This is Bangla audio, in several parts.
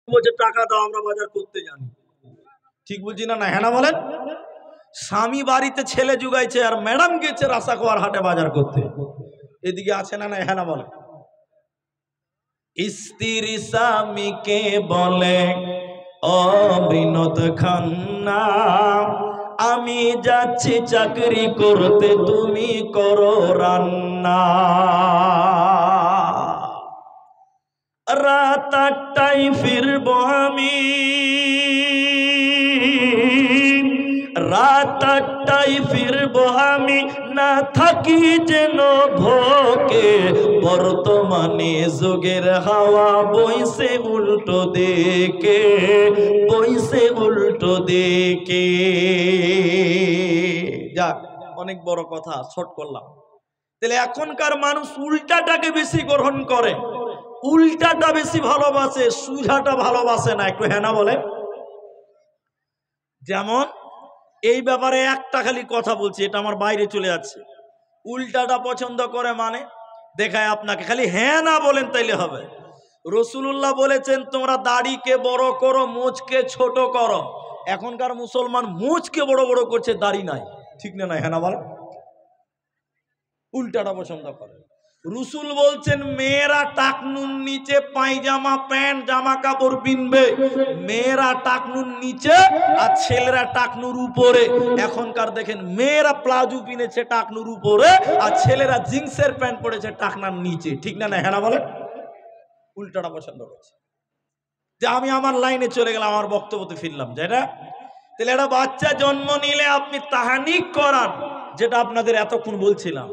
বলছে টাকা দাও আমরা বাজার করতে জানি। ঠিক বলছি না? না হ্যাঁ না বলেন? স্বামী বাড়িতে ছেলে জুগাইছে আর ম্যাডাম গেছে রাসাখোয়ার হাটে বাজার করতে। এদিকে আছে না? না হ্যাঁ না বলেন? স্ত্রী স্বামীকে বলে ও বিনোদ খান্না, আমি যাচ্ছি চাকরি করতে, তুমি করো রান্না। রাত ৮টায় ফিরবো আমি, রাত ৮টায় ফিরবো আমি, না থাকি যেন ভোকে। বর্তমানে যুগের হাওয়া বইছে উল্টো দিকে, বইছে উল্টো দিকে। যাক, অনেক বড় কথা শর্ট করলাম। তাহলে এখনকার মানুষ উল্টাটাকে বেশি গ্রহণ করে, উল্টাটা বেশি ভালোবাসে, সুজাটা ভালোবাসে না। একটু হ্যাঁ না বলে? যেমন এই ব্যাপারে একটা খালি কথা বলছি, এটা আমার বাইরে চলে যাচ্ছে। উল্টাটা পছন্দ করে মানে দেখায় আপনাকে, খালি হ্যাঁ না বলেন তাইলে হবে। রাসূলুল্লাহ বলেছেন তোমরা দাড়িকে বড় করো, মুছকে ছোট করো। এখনকার মুসলমান মুছকে বড় বড় করছে, দাড়ি নাই। ঠিক না? না হ্যাঁ না বলেন? উল্টাটা পছন্দ করে। রাসূল বলছেন মেয়েরা টাকনুর নিচে পায়জামা প্যান্ট জামা কাপড় পিনবে, মেয়েরা টাকনুর নিচে আর ছেলেরা টাকনুর উপরে। এখনকার দেখেন মেয়েরা প্লাজো পিনেছে টাকনুর উপরে আর ছেলেরা জিন্সের প্যান্ট পরেছে টাকনার নিচে। ঠিক না? না হ্যাঁ না বলেন? উল্টাটা পছন্দ করছে। যে আমি আমার লাইনে চলে গেলাম, আমার বক্তব্যতে ফিরলাম, যেটা তাহলে একটা বাচ্চা জন্ম নিলে আপনি তাহানিক করান, যেটা আপনাদের এতক্ষণ বলছিলাম।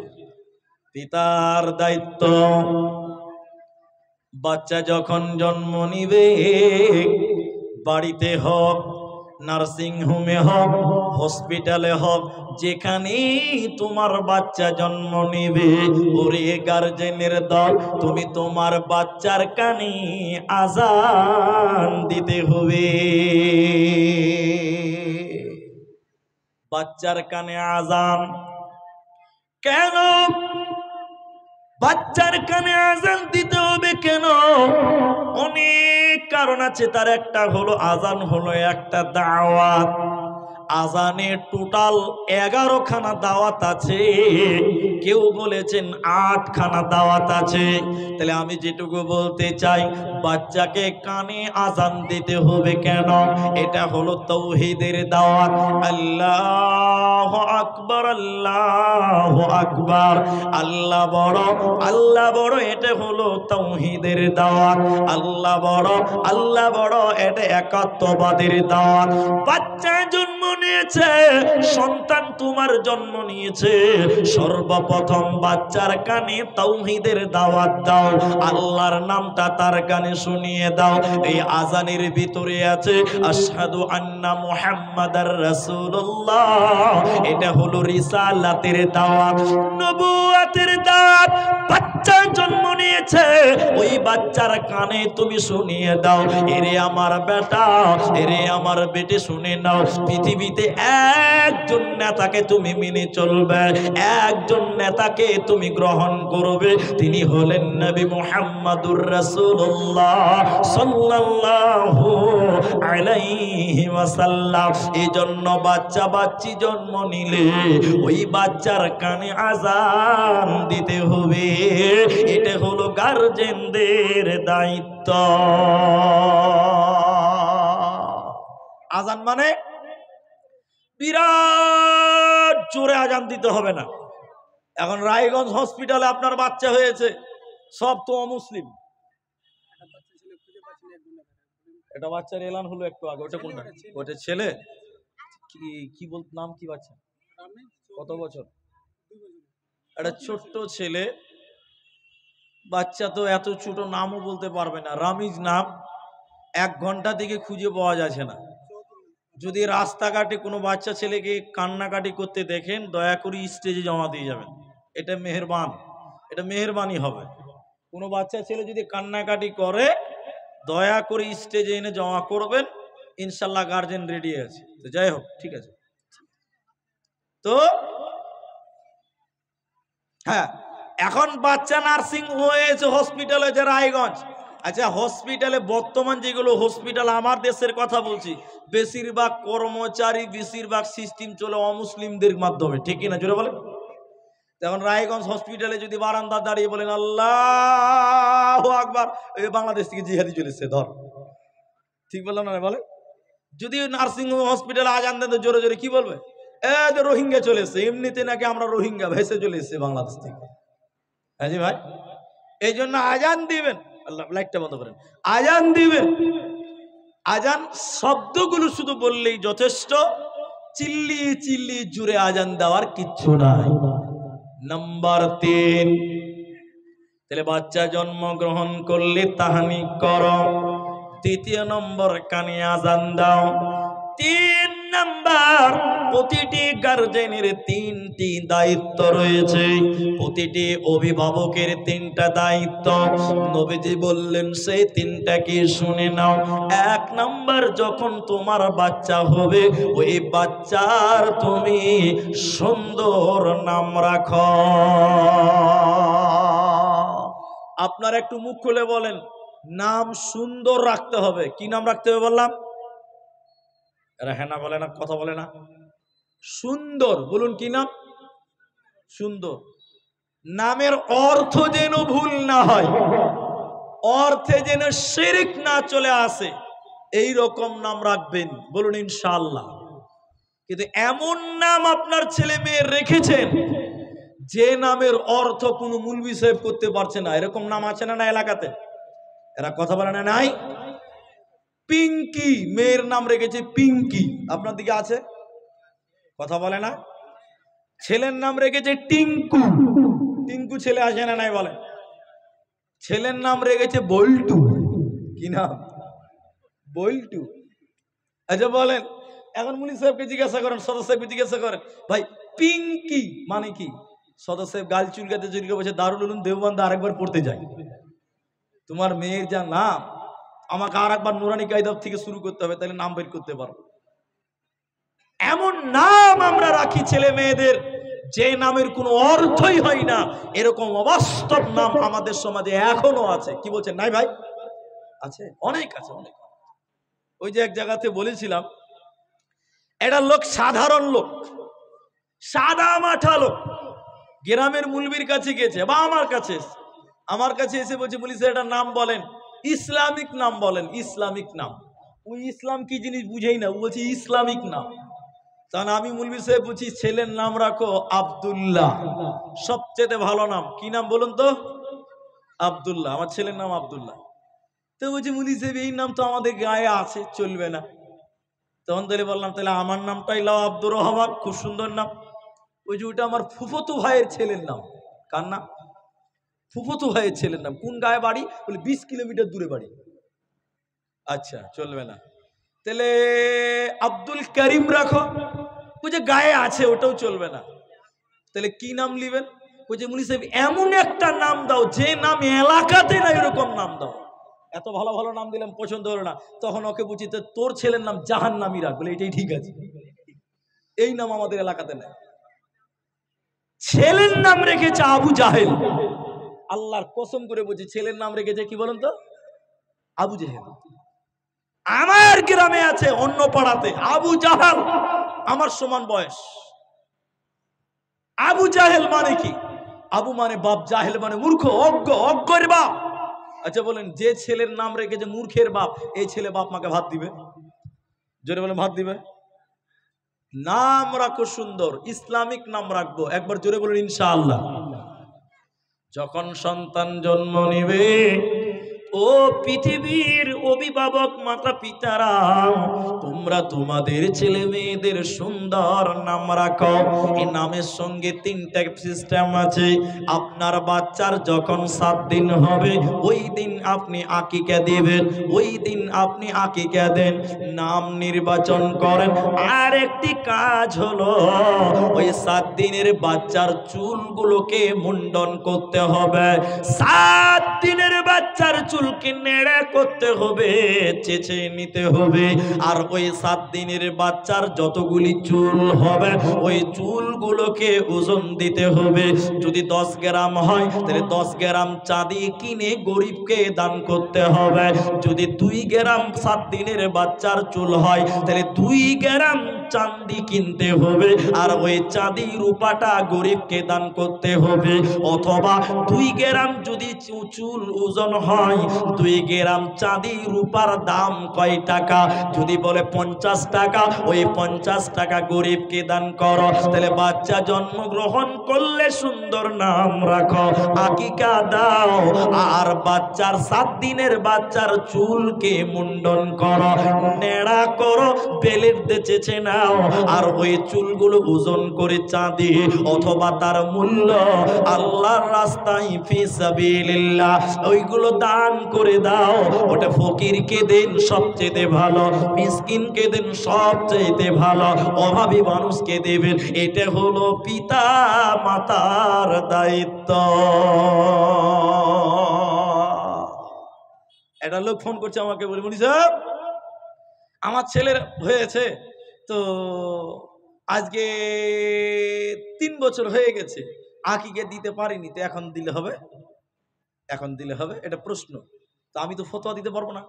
পিতার দায়িত্ব, বাচ্চা যখন জন্ম নিবে, বাড়িতে হোক, নার্সিং হোমে হোক, হসপিটালে হোক, যেখানেই তোমার বাচ্চা জন্ম নিবে, ওরে গার্জেনের দল, তুমি তোমার বাচ্চার কানে আজান দিতে হবে। বাচ্চার কানে আজান কেন? বাচ্চার কানে আজান দিতে হবে কেন? অনেক কারণ আছে। তার একটা হলো আজান হলো একটা দাওয়াত। আজানে টোটাল 11 খানা দাওয়াত আছে, কেউ বলেছেন 8 খানা দাওয়াত আছে। তাহলে আমি যেটুকু বলতে চাই, বাচ্চাকে কানে আজান দিতে হবে কেন? এটা হলো তাওহীদের দাওয়াত। আল্লাহু আকবার, আল্লাহু আকবার, আল্লাহ বড়, আল্লাহ বড়, এটা হলো তাওহীদের দাওয়াত। আল্লাহ বড়, আল্লাহ বড়, এটা একাত্মবাদের দাওয়াত। বাচ্চা জন্ম নিয়েছে, সন্তান তোমার জন্ম নিয়েছে, সর্বপ্রথম বাচ্চার কানে তাওহীদের দাওয়াত দাও, আল্লাহর নামটা তার কানে শুনিয়ে দাও। এই আজানের ভিতরে আছে আশহাদু আন্না মুহাম্মাদার রাসূলুল্লাহ, এটা হলো রিসালাতের দাওয়াত, নবুয়তের দাওয়াত। বাচ্চা জন্ম নিয়েছে, ওই বাচ্চার কানে তুমি শুনিয়ে দাও, এরে আমার বেটা, এরে আমার বেটে শুনে নাও, পৃথিবীতে একজন নেতাকে তুমি মেনে চলবে, একজন নেতাকে তুমি গ্রহণ করবে, তিনি হলেন নবী মুহাম্মাদুর রাসূলুল্লাহ সাল্লাল্লাহু আলাইহি ওয়াসাল্লাম। এজন্য বাচ্চা বাচ্চি জন্ম নিলে ওই বাচ্চার কানে আজান দিতে হবে। এটা হলো গার্জেনদের দায়িত্ব। আজান মানে বিরাট জোরে আজান দিতে হবে না। এখন রায়গঞ্জ হসপিটালে আপনার বাচ্চা হয়েছে, সব তো অমুসলিম। এটা বাচ্চার এলান হলো একটু আগে, ওটা কোনটা? ওটা ছেলে। কি বল, নাম কি বাচ্চা? কত বছর? একটা ছোট্ট ছেলে বাচ্চা, তো এত ছোট, নামও বলতে পারবে না, রামিজ নাম। 1 ঘন্টা থেকে খুঁজে পাওয়া যাচ্ছে না। যদি রাস্তাঘাটে কোনো বাচ্চা ছেলেকে কান্নাকাটি করতে দেখেন, দয়া করে স্টেজে জমা দিয়ে যাবেন। এটা মেহেরবান, এটা মেহেরবানি হবে। কোনো বাচ্চা ছেলে যদি কান্নাকাটি করে, দয়া করে স্টেজে এনে জমা করবেন, ইনশাল্লাহ গার্জেন রেডি আছে। তো যাই হোক, ঠিক আছে। তো হ্যাঁ, এখন বাচ্চা নার্সিং হয়েছে হসপিটালে যে রায়গঞ্জ, আচ্ছা, হসপিটালে বর্তমান যেগুলো হসপিটাল, আমার দেশের কথা বলছি, বেশিরভাগ কর্মচারী, বেশিরভাগ সিস্টেম চলে অমুসলিমদের মাধ্যমে, ঠিক কিনা জোরে বলেন? যেমন রায়গঞ্জ হসপিটালে যদি বারান্দা দাঁড়িয়ে বলেন আল্লাহু আকবার, এই বাংলাদেশ থেকে জিহাদি চলেছে, ধর, ঠিক বললাম না বলে? যদি নার্সিং হোম হসপিটালে আজান দেন তো জোরে জোরে কি বলবে? এ যে রোহিঙ্গা চলে এসছে, এমনিতে নাকি আমরা রোহিঙ্গা ভেসে চলে এসছে বাংলাদেশ থেকে। হ্যাঁ জি ভাই, এই জন্য আজান দিবেন, আল্লাহ লাইটটা বন্ধ করেন, আজান দিবেন, আজান শব্দগুলো শুধু বললেই যথেষ্ট, চিল্লিয়ে চিল্লিয়ে জুড়ে আজান দেওয়ার কিচ্ছু নাই। নাম্বার 3, তাহলে বাচ্চা জন্মগ্রহণ করলে তাহানি করো। দ্বিতীয় নম্বর, কানে আজান দাও। 3 নাম্বার, প্রতিটি গার্জেনের 3টি দায়িত্ব রয়েছে, প্রতিটি অভিভাবকের 3টা দায়িত্ব। নবীজি বললেন সেই 3টা কি শুনে নাও। 1 নাম্বার, যখন তোমার বাচ্চা হবে ওই বাচ্চার তুমি সুন্দর নাম রাখো। আপনার একটু মুখ খুলে বলেন, নাম সুন্দর রাখতে হবে। কি নাম রাখতে হবে বললাম? এরা হ্যাঁ না বলে না, কথা বলে না। সুন্দর বলুন, কি নাম? সুন্দর। নামের অর্থ যেন ভুল না হয়, অর্থে যেন শিরক না চলে আসে, এই রকম নাম রাখবেন, বলুন ইনশাআল্লাহ। কিন্তু এমন নাম আপনার ছেলে মেয়ে রেখেছেন যে নামের অর্থ কোনো মুলবি সাহেব করতে পারছে না, এরকম নাম আছে না না এলাকাতে? এরা কথা বলে না? নাই। পিঙ্কি, মেয়ের নাম রেখেছে পিঙ্কি, আপনার দিকে আছে? কথা বলে না। ছেলের নাম রেখেছে টিঙ্কু, টিঙ্কু ছেলে আসে না নাই বলে? ছেলের নাম রেখেছে বল্টু। কি নাম? বল্টু। আচ্ছা বলেন, এখন মুনি সাহেবকে জিজ্ঞাসা করেন, সদর সাহেবকে জিজ্ঞাসা করেন, ভাই পিঙ্কি মানে কি? সদর সাহেব গাল চুলকাতে চুলকে বসে দারুল উলুম দেওবন্দ আরেকবার পড়তে যায়। তোমার মেয়ের যা নাম, আমাকে আর একবার নুরানি কায়দা থেকে শুরু করতে হবে, তাহলে নাম বের করতে পারবো। এমন নাম আমরা রাখি ছেলে মেয়েদের যে নামের কোনো অর্থই হয় না, এরকম অবাস্তব নাম আমাদের সমাজে এখনো আছে। কি বলছেন? নাই ভাই? আছে, অনেক আছে, অনেক। ওই যে এক জায়গাতে বলেছিলাম, এটা লোক সাধারণ লোক, সাদা মাঠা লোক, গ্রামের মুলবির কাছে গেছে বা আমার কাছে এসে বলছে, বলি স্যার এটা নাম বলেন, ইসলামিক নাম বলেন। ইসলামিক নাম, ওই ইসলাম কি জিনিস বুঝেই না, ও বলছে ইসলামিক নাম। তখন আমি মুলবি সাহেব বলছি, ছেলের নাম রাখো আব্দুল্লাহ, সবচেয়ে ভালো নাম। কি নাম বলুন তো? আব্দুল্লাহ, আমার ছেলের নাম আব্দুল্লাহ। তো বলছি মুলবি সাহেব এই নাম তো আমাদের গায়ে আছে, চলবে না। তখন তাহলে বললাম, তাহলে আমার নামটাই লাও, আব্দুর রহমান, খুব সুন্দর নাম। ওই যে ওটা আমার ফুফতো ভাইয়ের ছেলের নাম। কার নাম? ফুফতো ভাইয়ের ছেলের নাম। কোন গায়ে বাড়ি? বলে 20 কিলোমিটার দূরে বাড়ি। আচ্ছা, চলবে না। তাহলে আব্দুল করিম রাখো, ওই যে গায়ে আছে, ওটাও চলবে না। তাহলে কি নাম লিবেন? ওই যে মুনি সাহেব এমন একটা নাম দাও যে নাম এলাকাতে না, এরকম নাম দাও। এত ভালো ভালো নাম দিলাম, পছন্দ হলো না। তখন ওকে বুঝি, তোর ছেলের নাম জাহান্নামী রাখ। বলে এটাই ঠিক আছে, এই নাম আমাদের এলাকাতে নেই। ছেলের নাম রেখেছে আবু জাহেল। আল্লাহর কসম করে বলছি, ছেলের নাম রেখেছে কি বলুন তো? আবু জাহেল। আমার গ্রামে আছে, অন্য পাড়াতে আবু জাহাল, আমার সমান বয়স। আবু জাহেল মানে কি? আবু মানে বাপ, জাহেল মানে মূর্খ, অজ্ঞ, অজ্ঞের বাপ। আচ্ছা বলেন, যে ছেলের নাম রেখেছে মূর্খের বাপ, এই ছেলে বাপ মাকে ভাত দিবে? জোরে বলেন, ভাত দিবে? নাম রাখো সুন্দর, ইসলামিক নাম রাখবো। একবার জোরে বলেন ইনশাআল্লাহ। যখন সন্তান জন্ম নেবে, ও পৃথিবীর অভিভাবক মাতা পিতারা, তোমরা তোমাদের ছেলে মেয়েদের সুন্দর নাম রাখো। এই নামের সঙ্গে 3টা সিস্টেম আছে। আপনার বাচ্চার যখন 7 দিন হবে, ওই দিন আপনি আকিকা দিবেন, ওই দিন আপনি আকিকা দেন, নাম নির্বাচন করেন। আর একটি কাজ হলো, ওই 7 দিনের বাচ্চার চুলগুলোকে মুন্ডন করতে হবে। 7 দিনের বাচ্চার চুলকে নেড়ে করতে হবে, চেঁচে নিতে হবে। আর ওই 7 দিনের বাচ্চার যতগুলি চুল হবে ওই চুলগুলোকে ওজন দিতে হবে। যদি 10 গ্রাম হয় তাহলে 10 গ্রাম চাঁদি কিনে গরিবকে দান করতে হবে। যদি 2 গ্রাম 7 দিনের বাচ্চার চুল হয় তাহলে 2 গ্রাম চাঁদি কিনতে হবে, আর ওই চাঁদি রূপাটা গরিবকে দান করতে হবে। অথবা 2 গ্রাম যদি চুল ওজন হয়, 2 গ্রাম চাঁদি রূপার দাম কয় টাকা? যদি বলে 50 টাকা, ওই 50 টাকা গরিবকে দান করো। তাহলে বাচ্চা জন্মগ্রহণ করলে সুন্দর নাম রাখো, আকিকা দাও, আর বাচ্চার 7 দিনের বাচ্চার চুলকে মুন্ডন করো, নেড়া করো, বেলের চেঁচে নাও। আর ওই চুলগুলো ওজন করে চাঁদি অথবা তার মূল্য আল্লাহর রাস্তায় ফি সাবিলিল্লাহ ওইগুলো দান করে দাও। ওটা ফকিরকে দেন সবচেয়ে ভালো, মিসকিনকে দেন সবচেয়ে ভালো, অভাবী মানুষকে দেবেন। এটা হলো পিতা মাতার দায়িত্ব। একটা লোক ফোন করছে আমাকে, বলে বলি স্যার আমার ছেলের হয়েছে তো আজকে 3 বছর হয়ে গেছে, আকিকে দিতে পারিনি, তো এখন দিলে হবে? এখন দিলে হবে? এটা প্রশ্ন। তো আমি তো ফতোয়া দিতে পারবো না।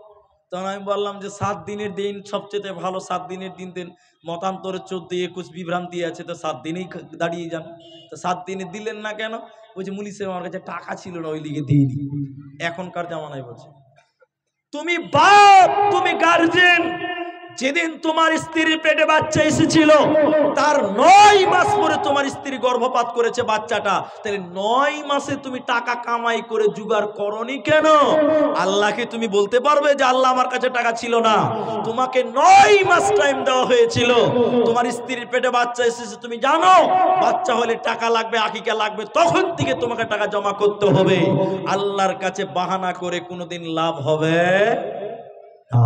তখন আমি বললাম যে 7 দিনের দিন সবচেয়ে ভালো, 7 দিনের দিন দিন, মতান্তরে 14-21 বিভ্রান্তি আছে, তো 7 দিনেই দাঁড়িয়ে যান। তো 7 দিনে দিলেন না কেন? বলছে মুলি সাহেব আমার কাছে টাকা ছিল না, ওই লিগে দিইনি। এখনকার জামানায় বলছে তুমি বাপ, তুমি গার্জেন, যেদিন তোমার স্ত্রীর পেটে বাচ্চা এসেছিল তার 9 মাস পরে তোমার স্ত্রী গর্ভপাত করেছে বাচ্চাটা, তাহলে 9 মাসে তুমি টাকা কামাই করে জোগাড় করনি কেন? আল্লাহকে তুমি বলতে পারবে যে আল্লাহ আমার কাছে টাকা ছিল না? তোমাকে 9 মাস টাইম দেওয়া হয়েছিল, তোমার স্ত্রীর পেটে বাচ্চা এসেছে, তুমি জানো বাচ্চা হলে টাকা লাগবে, আকিকা লাগবে, তখন থেকে তোমাকে টাকা জমা করতে হবে। আল্লাহর কাছে বাহানা করে কোনোদিন লাভ হবে না।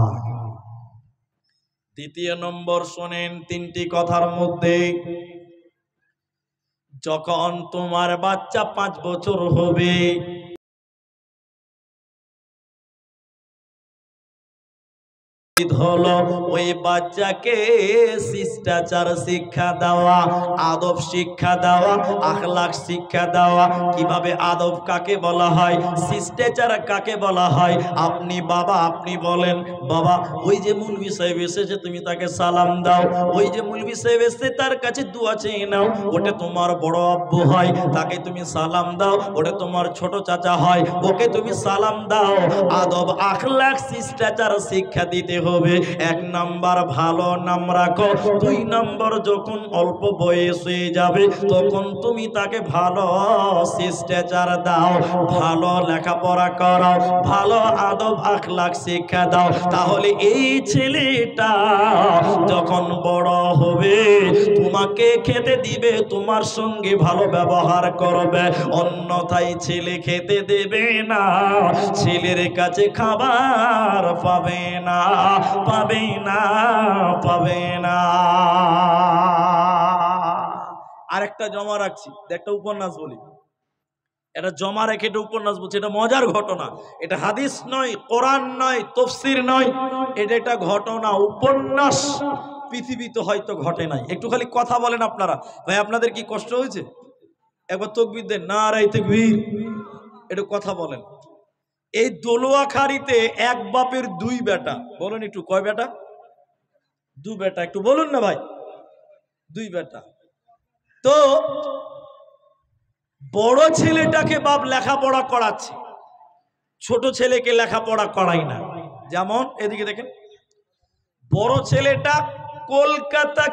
দ্বিতীয় নম্বর শোনেন, 3টি কথার মধ্যে, যখন তোমার বাচ্চা 5 বছর হবে হলো ওই বাচ্চাকে শিষ্টাচার শিক্ষা দেওয়া, আদব শিক্ষা দেওয়া, আখলাক শিক্ষা দেওয়া। কিভাবে আদব কাকে বলা হয়, শিষ্টাচার কাকে বলা হয়? আপনি বাবা, আপনি বলেন বাবা ওই যে মুলবি সাহেব এসেছে তুমি তাকে সালাম দাও, ওই যে মুলবি সাহেব এসেছে তার কাছে দোয়া চেয়ে নাও, ওটা তোমার বড় আব্বু হয়, তাকে তুমি সালাম দাও, ওটা তোমার ছোট চাচা হয়, ওকে তুমি সালাম দাও। আদব আখলাক শিষ্টাচার শিক্ষা দিতে হবে। 1 নাম্বার ভালো নাম রাখো। 2 নাম্বার যখন অল্প বয়স হয়ে যাবে তখন তুমি তাকে ভালো শিষ্টাচার দাও, ভালো লেখাপড়া করাও, ভালো আদব আখলাক শিক্ষা দাও। তাহলে এই ছেলেটা যখন বড় হবে তোমাকে খেতে দিবে, তোমার সঙ্গে ভালো ব্যবহার করবে, অন্যথায় ছেলে খেতে দেবে না, ছেলের কাছে খাবার পাবে না, পাবে না, পাবে না। আরেকটা জমা রাখছি, একটা উপন্যাস বলি, এটা জমা রেখে এটা উপন্যাস বলছি, এটা মজার ঘটনা, এটা হাদিস নয়, কোরআন নয়, তফসির নয়, এটা একটা ঘটনা, উপন্যাস, পৃথিবীতে হয়তো ঘটে নাই। একটু খালি কথা বলেন আপনারা, ভাই আপনাদের কি কষ্ট হয়েছে? একবার তাকবীর দেন, নারায়ে তাকবীর, একটু কথা বলেন। এই দোলোয়াখালীতে এক বাপের 2 বেটা, বলেন একটু কয় বেটা? 2 বেটা, একটু বলুন না ভাই, 2 বেটা। তো বড় ছেলেটাকে বাপ লেখাপড়া করাচ্ছে, ছোট ছেলেকে লেখাপড়া করাই না। যেমন এদিকে দেখেন, বড় ছেলেটা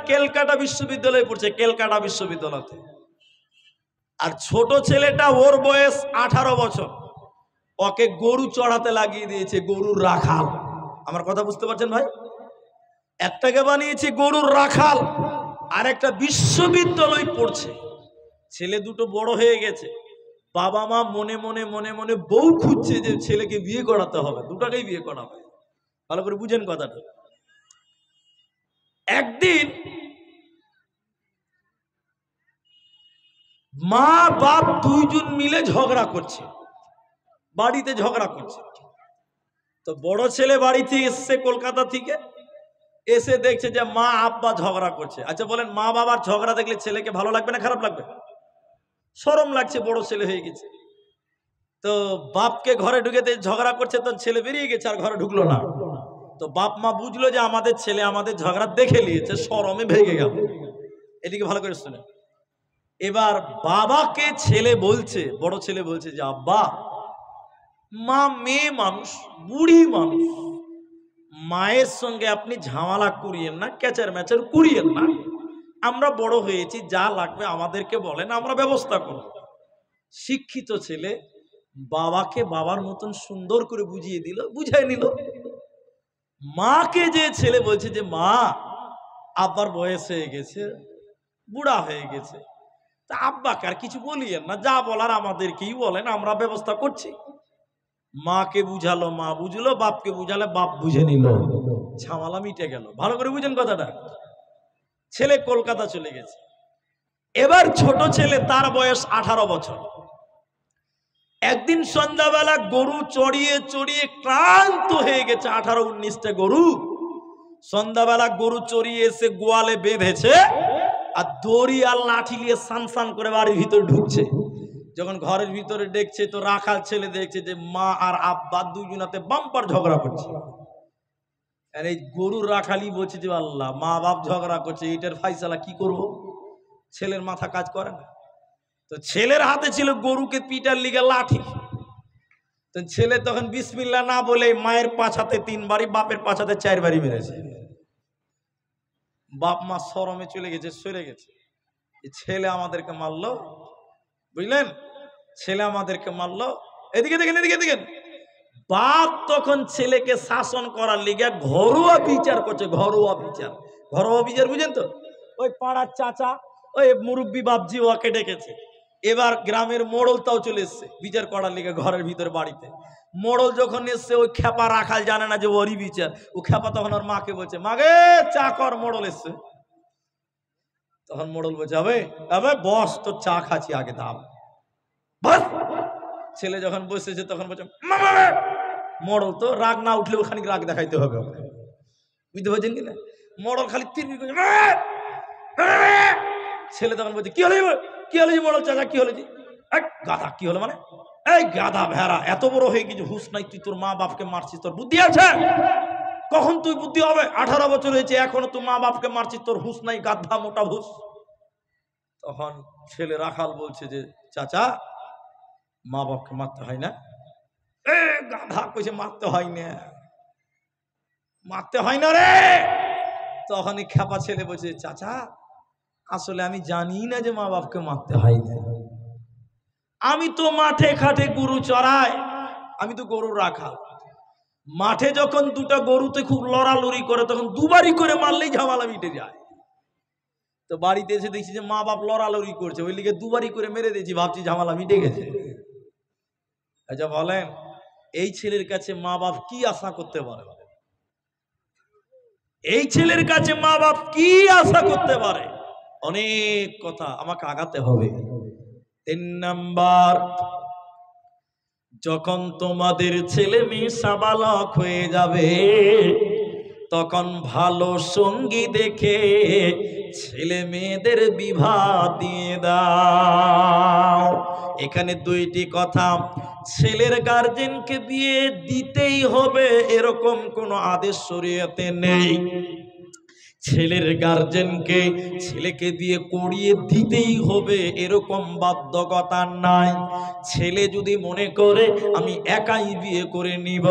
ক্যালকাটা বিশ্ববিদ্যালয়ে পড়ছে, ক্যালকাটা বিশ্ববিদ্যালয়তে, আর ছোট ছেলেটা ওর বয়স 18 বছর, ওকে গরু চড়াতে লাগিয়ে দিয়েছে, গরুর রাখাল। আমার কথা বুঝতে পারছেন ভাই? একটাকে বানিয়েছে গরুর রাখাল, আর একটা বিশ্ববিদ্যালয় পড়ছে। ছেলে দুটো বড় হয়ে গেছে, বাবা মা মনে মনে মনে মনে বউ খুঁজছে যে ছেলেকে বিয়ে করাতে হবে, দুটাকেই বিয়ে করা হবে। ভালো করে বুঝেন কথাটা। একদিন মা বাপ 2 জন মিলে ঝগড়া করছে, বাড়িতে ঝগড়া করছে। তো বড় ছেলে বাড়ি থেকে এসছে কলকাতা থেকে, এসে দেখছে যে মা আব্বা ঝগড়া করছে। আচ্ছা বলেন, মা বাবার ঝগড়া দেখলে ছেলেকে ভালো লাগবে না খারাপ লাগবে? শরম লাগছে, বড় ছেলে হয়ে গেছে। তো বাপকে ঘরে ঢুকেতে ঝগড়া করছে, তো ছেলে বেরিয়ে গেছে, আর ঘরে ঢুকলো না। তো বাপ মা বুঝলো যে আমাদের ছেলে আমাদের ঝগড়া দেখে নিয়েছে, শরমে ভেগে গেল। এদিকে ভালো করে শুনে, এবার বাবাকে ছেলে বলছে, বড় ছেলে বলছে যে আব্বা, মা মেয়ে মানুষ, বুড়ি মানুষ, মায়ের সঙ্গে আপনি ঝামেলা করিয়েন না, ক্যাচার ম্যাচার করিয়েন না। আমরা বড় হয়েছি, যা লাগবে আমাদেরকে বলেন, আমরা ব্যবস্থা করব। শিক্ষিত ছেলে বাবাকে বাবার মতন সুন্দর করে বুঝিয়ে দিল, বুঝাই নিল। মাকে যে ছেলে বলছে যে মা, আব্বার বয়স হয়ে গেছে, বুড়া হয়ে গেছে, তা আব্বাকে আর কিছু বলিয়েন না, যা বলার আমাদেরকেই বলেন, আমরা ব্যবস্থা করছি। মাকে বুঝালো, মা বুঝলো, বাপকে বুঝালে বাপ বুঝে নিল, ঝামেলা মিটে গেল। ভালো করে বুঝেন কথাটা। ছেলে কলকাতা চলে গেছে। এবার ছোট ছেলে, তার বয়স 18 বছর। একদিন সন্ধ্যাবেলা গরু চড়িয়ে চড়িয়ে ক্লান্ত হয়ে গেছে, 18-19টা গরু। সন্ধ্যাবেলা গরু চড়িয়ে এসে গোয়ালে বেঁধেছে, আর দড়ি আর লাঠি নিয়ে সান করে বাড়ির ভিতরে ঢুকছে। যখন ঘরের ভিতরে দেখছে, তো রাখাল ছেলে দেখছে যে মা আর আব্বা দুজনাতে বাম্পার ঝগড়া করছে। আর এই গরুর রাখালি বলছে যে আল্লাহ, মা বাপ ঝগড়া করছে, এটার ফাইসালা কি করব? ছেলের মাথা কাজ করে না। তো ছেলের হাতে ছিল গরুকে পিটার লিগে লাঠি। তো ছেলে তখন বিসমিল্লাহ না বলে মায়ের পাছাতে 3 বারি, বাপের পাছাতে 4 বারি মেরেছে। বাপ মা শরমে চলে গেছে, সরে গেছে। ছেলে আমাদেরকে মারলো, বুঝলেন, ছেলে আমাদেরকে মারলো। এদিকে দেখেন, এদিকে দেখেন। বাপ তখন ছেলেকে শাসন করার লিগে ঘরোয়া বিচার করছে। ঘরোয়া বিচার, ঘরোয়া বিচার বুঝেন তো? ওই পাড়ার চাচা, ওই মুরব্বী বাপজি ওকে ডেকেছে। এবার গ্রামের মোড়লটাও চলে এসছে বিচার করার লিগে ঘরের ভিতরে বাড়িতে। মোড়ল যখন এসছে, ওই খেপা রাখাল জানে না যে ওরই বিচার। ও খেপা তখন ওর মাকে বলছে, মাগে চা কর, মোড়ল এসছে। তখন মোড়ল বলছে, হবে বস, তো চা খাচ্ছি, আগে দাও। বস। ছেলে যখন বসেছে তখন বলছে, মোড়ল তো রাগ না উঠলে ওখানে রাগ দেখাইতে হবে, বুঝতে পারছেন কিনা? মোড়ল খালি তিরবির করছে। ছেলে তখন বলছে, কি হলো, কি হলো মোড়ল চাচা, কি হলো? গাধা, কি হলো মানে? এই গাধা ভেড়া, এত বড় হয়ে গেছে, হুঁশ নাই, তুই তোর মা বাপকে মারছিস, তোর বুদ্ধি আছে? কখন তুই বুদ্ধি হবে? 18 বছর হয়েছে, এখনো তুই মা বাপকে মারছিস, তোর হুঁশ নাই, গাধা মোটা হুঁশ। তখন ছেলে রাখাল বলছে যে চাচা, মা বাপকে মারতে হয় না? এ গাধা কইছে, মারতে হয় না, মারতে হয় না রে। তখন এই খেপা ছেলে বলছে, চাচা আসলে আমি জানি না যে মা বাপকে মারতে হয় না। আমি তো মাঠে ঘাটে গরু চড়াই, আমি তো গরুর রাখাল। মাঠে যখন দুটো গরুতে খুব লড়ালড়ি করে, তখন 2 বারি করে মারলেই ঝামেলা মিটে যায়। তো বাড়িতে এসে দেখছি যে মা বাপ লড়ালড়ি করছে, ওই লিগে 2 বারি করে মেরে দিয়েছি, ভাবছি ঝামেলা মিটে গেছে। আচ্ছা বলেন, এই ছেলের কাছে মা বাপ কি আশা করতে পারে? এই ছেলের কাছে মা বাপ কি আশা করতে পারে? অনেক কথা আমাকে আগাতে হবে। 3 নাম্বার, যখন তোমাদের ছেলে মেয়ে সাবালক হয়ে যাবে, তখন ভালো সঙ্গী দেখে ছেলে মেয়েদের বিবাহ দিয়ে দাও। এখানে 2টি কথা। ছেলের গার্জেনকে বিয়ে দিতেই হবে এরকম কোনো আদেশ শরীয়তে নেই। ছেলের গার্জেনকে ছেলেকে বিয়ে করিয়ে দিতেই হবে এরকম বাধ্যকতা নাই। ছেলে যদি মনে করে আমি একাই বিয়ে করে নিব,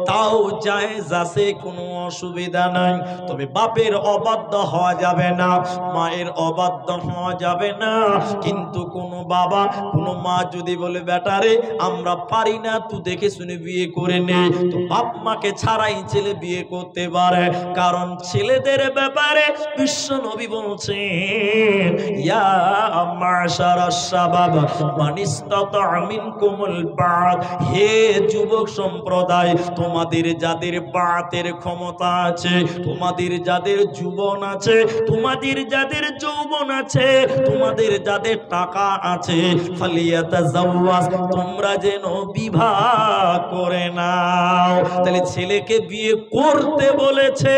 তাও জায়েজ আছে, কোনো অসুবিধা নাই। তবে বাপের অবাধ্য হওয়া যাবে না, মায়ের অবাধ্য হওয়া যাবে না। কিন্তু কোনো বাবা কোনো মা যদি বলে বেটারে আমরা পারি না, তুই দেখে শুনে বিয়ে করে নে, তো বাপ মাকে ছাড়াই ছেলে বিয়ে করতে পারে। কারণ ছেলেদের ব্যাপারে ব্যাপারে বিশ্ব নবী বলছেন, ইয়া মাশারাশ শাবাব মান ইসতাতা মিনকুমুল বাত, হে যুবক সম্প্রদায়, তোমাদের যাদের বাতের ক্ষমতা আছে, তোমাদের যাদের যৌবন আছে, তোমাদের যাদের যৌবন আছে, তোমাদের যাদের টাকা আছে, ফালিয়াতাজাওয়াজ, তোমরা যেন বিবাহ করে নাও। তাহলে ছেলেকে বিয়ে করতে বলেছে,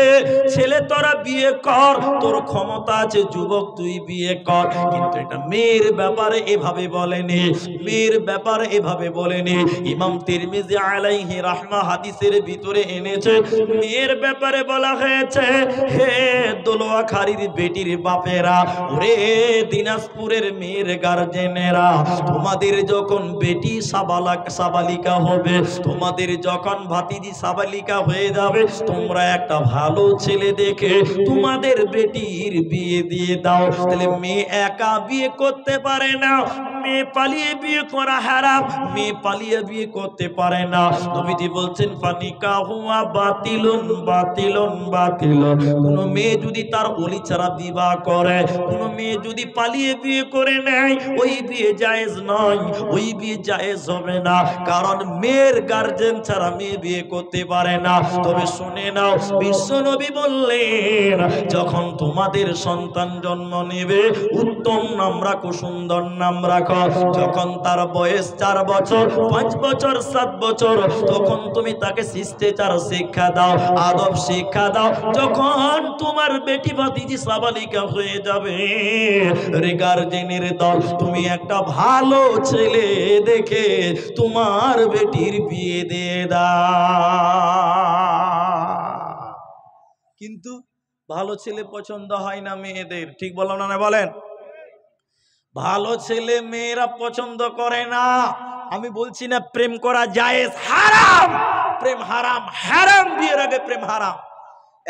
ছেলে তোরা বিয়ে কর, তোর ক্ষমতা আছে যুবক তুই বিয়ে কর। কিন্তু এটা মেয়ের ব্যাপারে এভাবে বলেনি, মেয়ের ব্যাপারে এভাবে বলেনি। ইমাম তিরমিজি আলাইহি রাহমা হাদিসের ভিতরে এনেছে, মেয়ের ব্যাপারে বলা হয়েছে, হে দোলোয়াখালীর বেটির বাপেরা, ওরে দিনাজপুরের মেয়ের গার্জেনেরা, তোমাদের যখন বেটি সাবালিকা হবে, তোমাদের যখন ভাতিজি সাবালিকা হয়ে যাবে, তোমরা একটা ভালো ছেলে দেখে তোমাদের বেটির বিয়ে দিয়ে দাও। তাহলে মেয়ে একা বিয়ে করতে পারে না, মেয়ে পালিয়ে বিয়ে করা হারাম, মেয়ে পালিয়ে বিয়ে করতে পারে না। নবীজি বলছেন ফানিকাহু বাতিলুন বাতিলুন বাতিলুন। কোন মেয়ে যদি তার ওলি ছাড়া বিবাহ করে, কোন মেয়ে যদি পালিয়ে বিয়ে করে নেয়, ওই বিয়ে জায়েজ নয়, ওই বিয়ে জায়েজ হবে না। কারণ মেয়ের গার্জেন ছাড়া মেয়ে বিয়ে করতে পারে না। তবে শুনে নাও, বিশ্ব নবী বললেন, যখন তোমাদের সন্তান জন্ম নেবে, উত্তম নাম রাখো, সুন্দর নাম রাখো। যখন তার বয়স 4 বছর, 5 বছর, 7 বছর, তখন তুমি তাকে শিষ্টাচার শিক্ষা দাও, আদব শিক্ষা দাও। যখন তোমার বেটি ভাতিজি সাবালিকা হয়ে যাবে, রে গার্জেনের দল, তুমি একটা ভালো ছেলে দেখে তোমার বেটির বিয়ে দিয়ে দাও। কিন্তু ভালো ছেলে পছন্দ হয় না মেয়েদের, ঠিক বললাম না? বলেন, ভালো ছেলে মেয়েরা পছন্দ করে না। আমি বলছি না প্রেম করা জায়েজ, হারাম, প্রেম হারাম, হারাম, বিয়ের আগে প্রেম হারাম।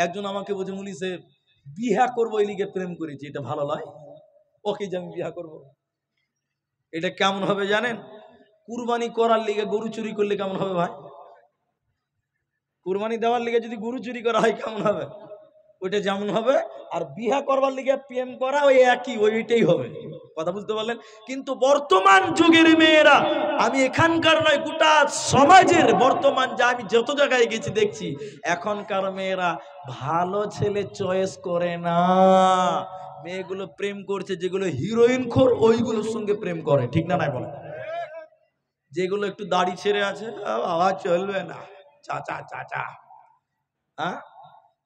একজন আমাকে বলছে, মুনি সাহেব বিয়া করবো এই লিগে প্রেম করেছি, এটা ভালো নয়, ওকে যে আমি বিয়া করবো। এটা কেমন হবে জানেন? কুরবানি করার লিগে গরু চুরি করলে কেমন হবে ভাই? কুরবানি দেওয়ার লিগে যদি গরু চুরি করা হয় কেমন হবে? ওইটা যেমন হবে। আর বিয়া করবার লিগে প্রেম করা ওই একই, ওইটাই হবে। কথা বুঝতে পারলেন? কিন্তু বর্তমান যুগের মেয়েরা, আমি এখানকার নয়, গোটা সমাজের বর্তমান যা আমি যত জায়গায় গেছি দেখছি, এখনকার মেয়েরা ভালো ছেলে চয়েস করে না। মেয়েগুলো প্রেম করছে যেগুলো হিরোইন খোর, ওইগুলোর সঙ্গে প্রেম করে, ঠিক না? নাই বলে, যেগুলো একটু দাড়ি ছেড়ে আছে, আওয়াজ চলবে না, চাচা চাচা। হ্যাঁ,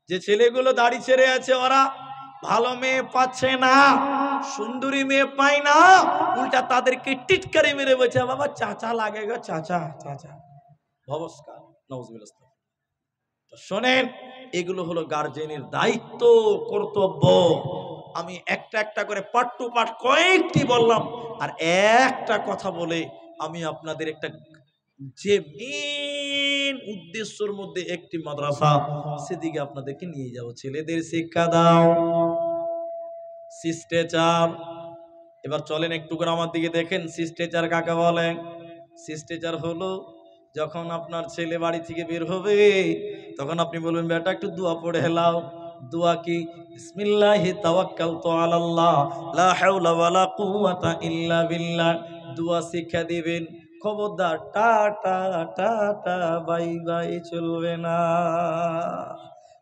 যে ছেলেগুলো দাড়ি ছেড়ে আছে, ওরা ভালো মেয়ে পাচ্ছে না, সুন্দরী মেয়ে পায় না, উল্টা তাদেরকে টিটকারি মেরে বলছে, বাবা চাচা লাগে গো, চাচা চাচা, নমস্কার, নওয়াজুবিল্লাহ। তো শোনেন, এগুলো হলো গার্জেনের দায়িত্ব, কর্তব্য। আমি একটা একটা করে পার্ট টু পার্ট কয়েকটি বললাম, আর একটা কথা বলে আমি আপনাদের একটা, যে মেন উদ্দেশ্যের মধ্যে একটি মাদ্রাসা, সেদিকে আপনাদেরকে নিয়ে যাব। ছেলেদের শিক্ষা দাও, শিষ্টাচার। এবার চলেন একটু করে আমার দিকে দেখেন, শিষ্টাচার কাকে বলে? শিষ্টাচার হলো, যখন আপনার ছেলে বাড়ি থেকে বের হবে, তখন আপনি বলবেন, বেটা একটু দোয়া পড়ে হেলাও। দোয়া কি? বিসমিল্লাহি তাওয়াক্কালতু আলাল্লাহ লা হাওলা ওয়ালা কুওয়াতা ইল্লা বিল্লাহ। দোয়া শিক্ষা দিবেন। খবরদার টাটা টাটা বাই বাই চলবে না।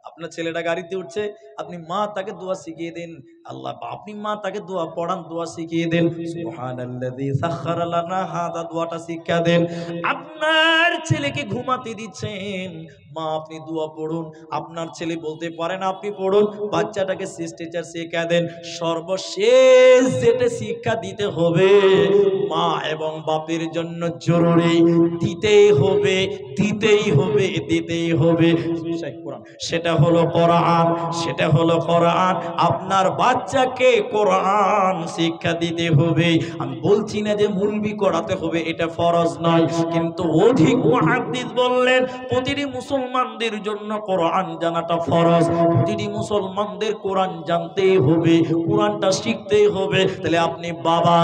আপনার ছেলেটা গাড়িতে উঠছে, আপনি মা তাকে দোয়া শিখিয়ে দেন, আল্লাহ, আপনি মা তাকে দোয়া পড়ান, দোয়া শিখিয়ে দেন, সুবহানাল্লাযী সাখখারা লানা হাযা, দোয়াটা শিক্ষা দেন। আপনার ছেলেকে ঘুমাতে দিচ্ছেন, মা আপনি দোয়া পড়ুন। আপনার ছেলে বলতে পারে না, আপনি পড়ুন। বাচ্চাটাকে শিষ্টাচার শিক্ষা দেন। সর্বশেষ যেটা শিক্ষা দিতে হবে, মা এবং বাপের জন্য জরুরি, দিতেই হবে, দিতেই হবে, দিতেই হবে, সেটা হলো কোরআন, সেটা হলো কোরআন। আপনার বাচ্চাকে কোরআন শিক্ষা দিতে হবে। আমি বলছি না যে মুলবি করাতে হবে, এটা ফরজ নয়, কিন্তু অধিক মুহাদ্দিস বললেন প্রতিটি মুসলমানদের জন্য কোরআন জানাটা ফরজ। প্রতিটি মুসলমানদের কোরআন জানতেই হবে, কোরআনটা শিখতেই হবে। তাহলে আপনি বাবা,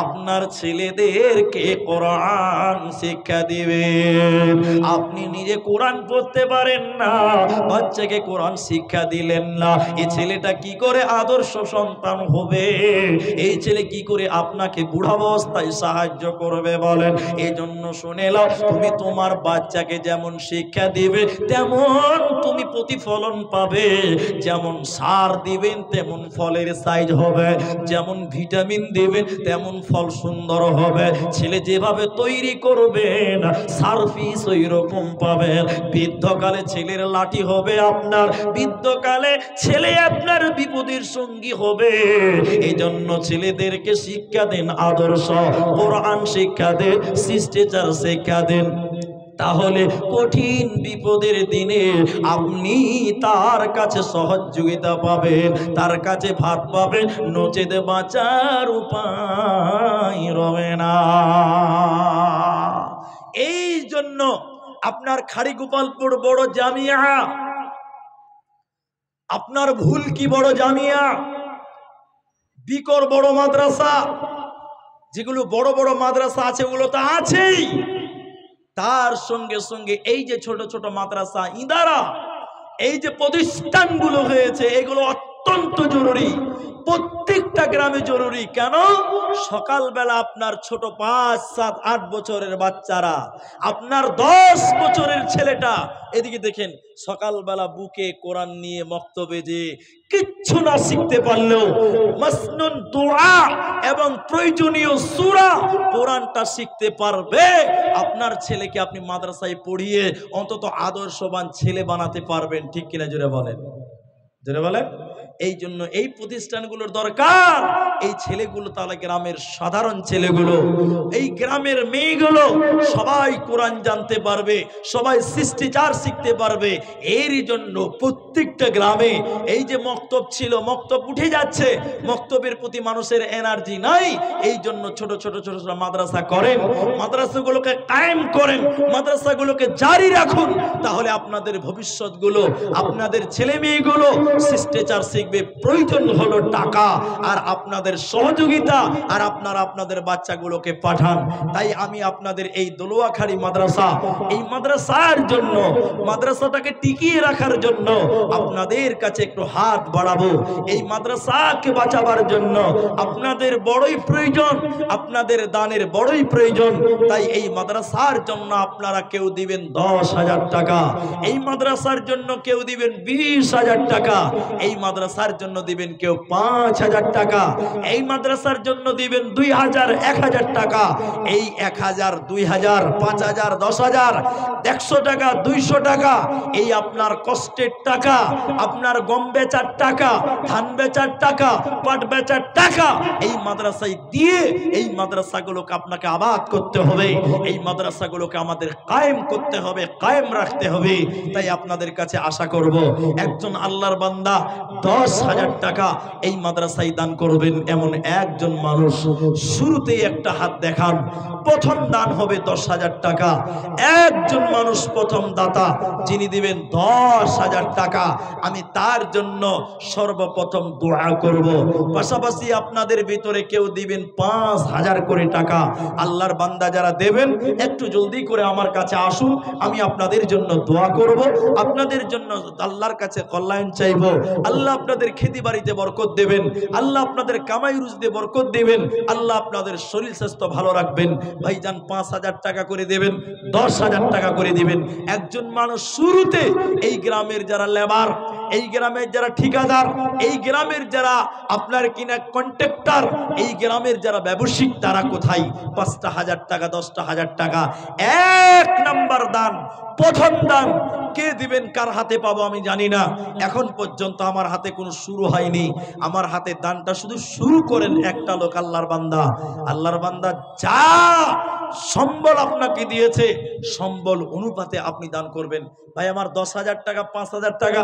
আপনার ছেলেদেরকে কোরআন শিক্ষা দিবেন। আপনি নিজে কোরআন পড়তে পারেন না, বাচ্চাকে কোরআন শিক্ষা দিলেন না, এই ছেলেটা কি করে আদর্শ সন্তান হবে? এই ছেলে কি করে আপনাকে বুড়াবস্থায় সাহায্য করবে বলেন? এই জন্য শুনে নাও, তুমি তোমার বাচ্চাকে যেমন শিক্ষা দিবে তেমন তুমি প্রতিফলন পাবে। যেমন সার দিবেন তেমন ফলের সাইজ হবে, যেমন ভিটামিন দিবেন তেমন ফল সুন্দর হবে। ছেলে যেভাবে তৈরি করবেন সার্ভিস ওই রকম পাবেন। বৃদ্ধকালে ছেলের লাঠি হবে আপনার, বৃদ্ধকালে ছেলে আপনার বিপদের সঙ্গী হবে। এই জন্য ছেলেদেরকে শিক্ষা দেন আদর্শ, কোরআন শিক্ষা দেন, শিষ্টাচার শিক্ষা দেন। তাহলে কঠিন বিপদের দিনে আপনি তার কাছে সহযোগিতা পাবেন, তার কাছে ভাত পাবেন, নচেত বাঁচার উপায় রবে না। এই জন্য আপনার খাড়িগোপালপুর বড় জামিয়া, আপনার ভুল কি বড় জামিয়া, বিকর বড় মাদ্রাসা, যেগুলো বড় বড় মাদ্রাসা আছে ওগুলো তো আছেই, তার সঙ্গে সঙ্গে এই যে ছোট ছোট মাদ্রাসা ইদারা, এই যে প্রতিষ্ঠানগুলো হয়েছে এগুলো অত্যন্ত জরুরি, প্রত্যেকটা গ্রামে জরুরি। কেন? সকালবেলা আপনার ছোট 5, 7, 8 বছরের বাচ্চারা, আপনার 10 বছরের ছেলেটা, এদিকে দেখেন সকালবেলা বুকে কোরআন নিয়ে মক্তবে যে কিচ্ছু না শিখতে পারলেও মাসনুন দোয়া এবং প্রয়োজনীয় সূরা কোরআনটা শিখতে পারবে। আপনার ছেলেকে আপনি মাদ্রাসায় পড়িয়ে অন্তত আদর্শবান ছেলে বানাতে পারবেন। ঠিক কিনা জোরে বলেন, জোরে বলেন। এই জন্য এই প্রতিষ্ঠানগুলোর দরকার। এই ছেলেগুলো তাহলে গ্রামের সাধারণ ছেলেগুলো, এই গ্রামের মেয়েগুলো সবাই কোরআন জানতে পারবে, সবাই শিষ্টাচার শিখতে পারবে। এরই জন্য প্রত্যেকটা গ্রামে এই যে মক্তব ছিল, মক্তব উঠে যাচ্ছে, মক্তবের প্রতি মানুষের এনার্জি নাই। এই জন্য ছোট ছোট ছোট ছোট মাদ্রাসা করেন, মাদ্রাসাগুলোকে কায়েম করেন, মাদ্রাসাগুলোকে জারি রাখুন। তাহলে আপনাদের ভবিষ্যৎগুলো, আপনাদের ছেলে মেয়েগুলো শিষ্টাচার শিখবে। প্রয়োজন হলো টাকা আর আপনাদের সহযোগিতা, আর আপনারা আপনাদের বাচ্চাগুলোকে পাঠান। তাই আমি আপনাদের এই দলুয়াখালী মাদ্রাসা, এই মাদ্রাসার জন্য, মাদ্রাসাটাকে টিকিয়ে রাখার জন্য আপনাদের কাছে একটু হাত বাড়াবো। এই মাদ্রাসাকে বাঁচাবার জন্য আপনাদের বড়ই প্রয়োজন, আপনাদের দানের বড়ই প্রয়োজন। তাই এই মাদ্রাসার জন্য আপনারা কেউ দিবেন 10,000 টাকা, এই মাদ্রাসার জন্য কেউ দিবেন 20,000 টাকা, এই মাদ্রাসার জন্য দিবেন কেউ 5,000 টাকা, এই মাদ্রাসার জন্য দিবেন 2,000, 1,000 টাকা। এই 1,000, 2,000, 5,000, 10,000, 100 টাকা, 200 টাকা, এই আপনার কষ্টের টাকা, আপনার গম বেচার টাকা, ধান বেচার টাকা, পাট বেচার টাকা এই মাদ্রাসায় দিয়ে এই মাদ্রাসাগুলোকে আপনাকে আবাদ করতে হবে, এই মাদ্রাসাগুলোকে আমাদের কায়েম করতে হবে, কায়েম রাখতে হবে। তাই আপনাদের কাছে আশা করব একজন আল্লাহর বান্দা 10,000 টাকা এই মাদ্রাসায় দান করবেন এমন একজন মানুষ শুরুতেই একটা হাত দেখান। প্রথম দান হবে 10,000 টাকা। একজন মানুষ প্রথম দাতা যিনি দিবেন 10,000 টাকা, আমি তার জন্য সর্বপ্রথম দোয়া করব। পাশাপাশি আপনাদের ভিতরে কেউ দিবেন 5,000 করে টাকা। আল্লাহর বান্দা যারা দেবেন একটু জলদি করে আমার কাছে আসুন, আমি আপনাদের জন্য দোয়া করব, আপনাদের জন্য আল্লাহর কাছে কল্যাণ চাইব। আল্লাহ আপনাদের খেতি বাড়িতে বরকত দেবেন, আল্লাহ আপনাদের কামাই রুজিতে বরকত দেবেন, আল্লাহ আপনাদের শরীর স্বাস্থ্য ভালো রাখবেন। ভাইজান 5,000 টাকা করে দেবেন, 10,000 টাকা করে দিবেন। একজন মানুষ শুরুতে এই গ্রামের যারা লেবার, এই গ্রামের যারা ঠিকাদার, এই গ্রামের যারা আপনার কিনা কন্ট্রাক্টর, এই গ্রামের যারা ব্যবসায়িক, তারা কোথায় 5,000 টাকা, 10,000 টাকা এক নাম্বার দান, প্রথম দান কে দিবেন, কার হাতে পাবো আমি জানি না। এখন পর্যন্ত আমার হাতে কোনো শুরু হয়নি, আমার হাতে দানটা শুধু শুরু করেন একটা লোক, আল্লাহর বান্দা। আল্লাহর বান্দা যা সম্বল আপনাকে দিয়েছে সম্বল অনুপাতে আপনি দান করবেন। ভাই আমার 10,000 টাকা, 5,000 টাকা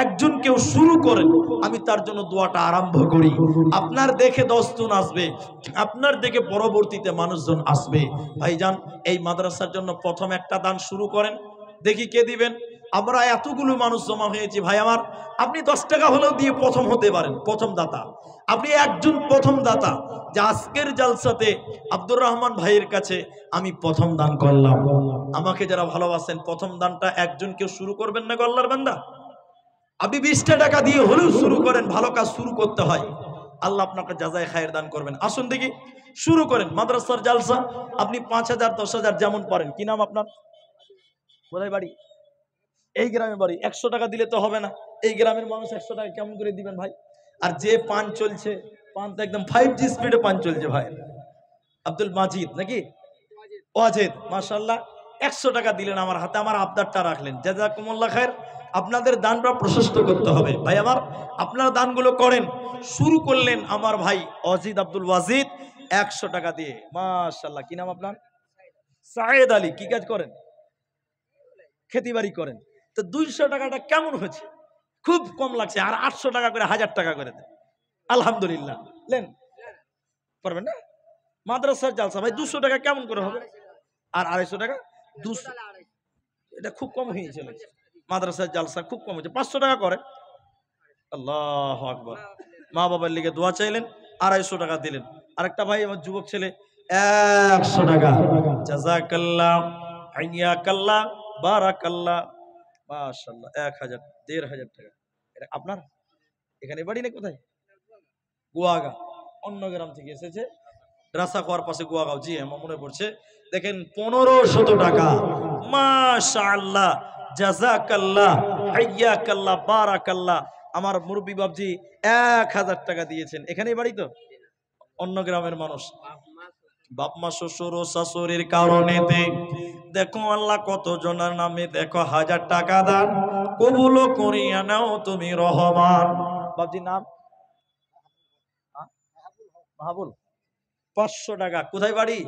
একজন কেউ শুরু করেন, আমি তার জন্য দোয়াটা আরম্ভ করি। আপনার দেখে 10 জন আসবে, আপনার দেখে পরবর্তীতে মানুষজন আসবে। ভাইজান এই মাদ্রাসার জন্য প্রথম একটা দান শুরু করেন, দেখি কে দিবেন। আমরা এতগুলো মানুষ জমা হয়েছি, ভাই আমার আপনি 10 টাকা হলেও দিয়ে প্রথম হতে পারেন, প্রথম দাতা আপনি একজন প্রথম দাতা। যে আজকের জালসাতে আব্দুর রহমান ভাইয়ের কাছে আমি প্রথম দান করলাম। আমাকে যারা ভালোবাসেন প্রথম দানটা একজন কেউ শুরু করবেন না গো আল্লাহর বান্দা? আপনি 20টা টাকা দিয়ে হলেও শুরু করেন, ভালো কাজ শুরু করতে হয়, আল্লাহ আপনাকে জাযায়ে খায়ের দান করবেন। আসুন দেখি শুরু করেন মাদ্রাসার জালসা। আপনি 5,000 10,000 যেমন পারেন। কি নাম আপনার? কোথায় বাড়ি? এই গ্রামে বাড়ি। 100 টাকা দিলে তো হবে না, এই গ্রামের মানুষ 100 টাকা কেমন করে দিবেন ভাই? আর যে পান চলছে, পান তো একদম 5G স্পিডে পান চলছে ভাই। আব্দুল মাজিদ নাকি ওয়াজেদ, মাশাআল্লাহ 100 টাকা দিলেন আমার হাতে, আমার আবদারটা রাখলেন, জাযাকুমুল্লাহ খায়ের। আপনাদের দানটা প্রশস্ত করতে হবে ভাই আমার, আপনারা দানগুলো করেন। শুরু করলেন আমার ভাই অজিদ আব্দুল ওয়াজিদ 100 টাকা দিয়ে, মাশাআল্লাহ। কি নাম আপনার? সায়েদ আলী। কি কাজ করেন? খেতিবাড়ি করেন। তো 200 টাকাটা কেমন হয়েছে? খুব কম লাগছে। আর 800 টাকা করে 1000 টাকা করে দেন, আলহামদুলিল্লাহ। লেন, পারবেন না? মাদ্রাসার জালসা ভাই 200 টাকা কেমন করে হবে? আর 250 টাকা? 200 এটা খুব কম হয়ে চলেছে। মাদ্রাসার জালসা খুব কম হয়েছে, 500 টাকা করে। আল্লাহু আকবার। মা বাবার লিগে দোয়া চাইলেন, 250 টাকা দিলেন। আরেকটা ভাই আমার যুবক ছেলে 100 টাকা। জাযাকাল্লাহ, হাইয়াকাল্লাহ, বারাকাল্লাহ, মাশাআল্লাহ। 1000 1500 টাকা। এটা আপনার এখানে বাড়ি না কোথায়? গুয়াগা, অন্য গ্রাম থেকে এসেছে। রাসা খাওয়ার পাশে গুয়াগাঁও। জি আমার মনে পড়ছে। দেখেন 1500 টাকা, মাশাআল্লাহ, জাযাকাল্লাহ, হাইয়াকাল্লাহ, বারাকাল্লাহ। আমার মুরব্বি বাবজি 1000 টাকা দিয়েছেন। এখানেই বাড়ি তো, অন্য গ্রামের মানুষ। বাপ মা শ্বশুর ও শাশুড়ির কারণে দেখো আল্লাহ কত জনের নামে দেখো 1000 টাকা দান কবুল করিয়া নাও তুমি রহমান। বাবজির নাম মাহবুল। 500 টাকা। কোথায় বাড়ি?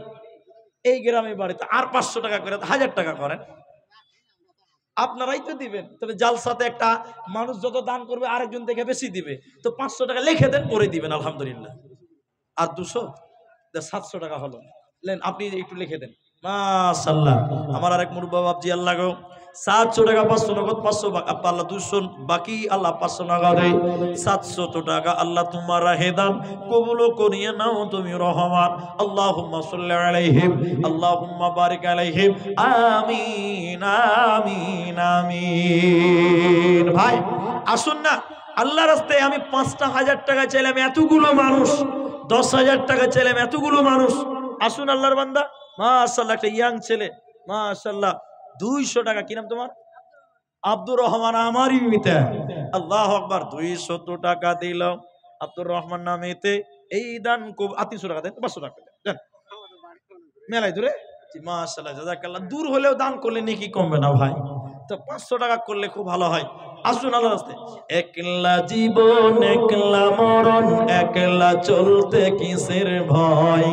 এই গ্রামে বাড়ি। তো আর 500 টাকা করে 1000 টাকা করেন। আপনারাই তো দিবেন। তবে জালসাতে একটা মানুষ যত দান করবে আরেকজন থেকে বেশি দিবে। তো 500 টাকা লিখে দেন, পরে দিবেন, আলহামদুলিল্লাহ। আর 200 700 টাকা হলো। লেন আপনি একটু লিখে দেন, মাশাআল্লাহ। আমার আরেক মুরব্বা বাবজি আল্লাহ গো 700 টাকা, 500 নগদ, 500 আল্লাহ 200 বাকি, আল্লাহ 500 নগদ, 700 টাকা আল্লাহ তোমার রাহে দান কবুল করিয়ে নাও তুমি রহমান। আল্লাহুম্মা সাল্লি আলাইহিম, আল্লাহুম্মা বারিক আলাইহিম, আমিন আমিন আমিন। ভাই আসুন না, আল্লাহর রাস্তায় আমি 5,000 টাকা চাইলাম, এতগুলো মানুষ 10,000 টাকা চাইলাম, এতগুলো মানুষ। আসুন আল্লাহর বান্দা, মাশাআল্লাহ। একটা ইয়াং ছেলে, মাশাআল্লাহ 200 টাকা। কি নাম তোমার? আব্দুর রহমান। আমারই মিতা, আল্লাহু আকবার। 200 টাকা দিল আব্দুর রহমান নামেতে। এই দান 300 টাকা দেন, 500 টাকা দেন, মেলায় দূরে। মাশাআল্লাহ, জাযাকাল্লাহ। দূর হলেও দান করলে নেকি কমবে না ভাই? তো 500 টাকা করলে খুব ভালো হয়। আসুন আল্লাহর রাস্তায়। একলা জীবন একলা মরণ, একলা চলতে কিসের ভয়,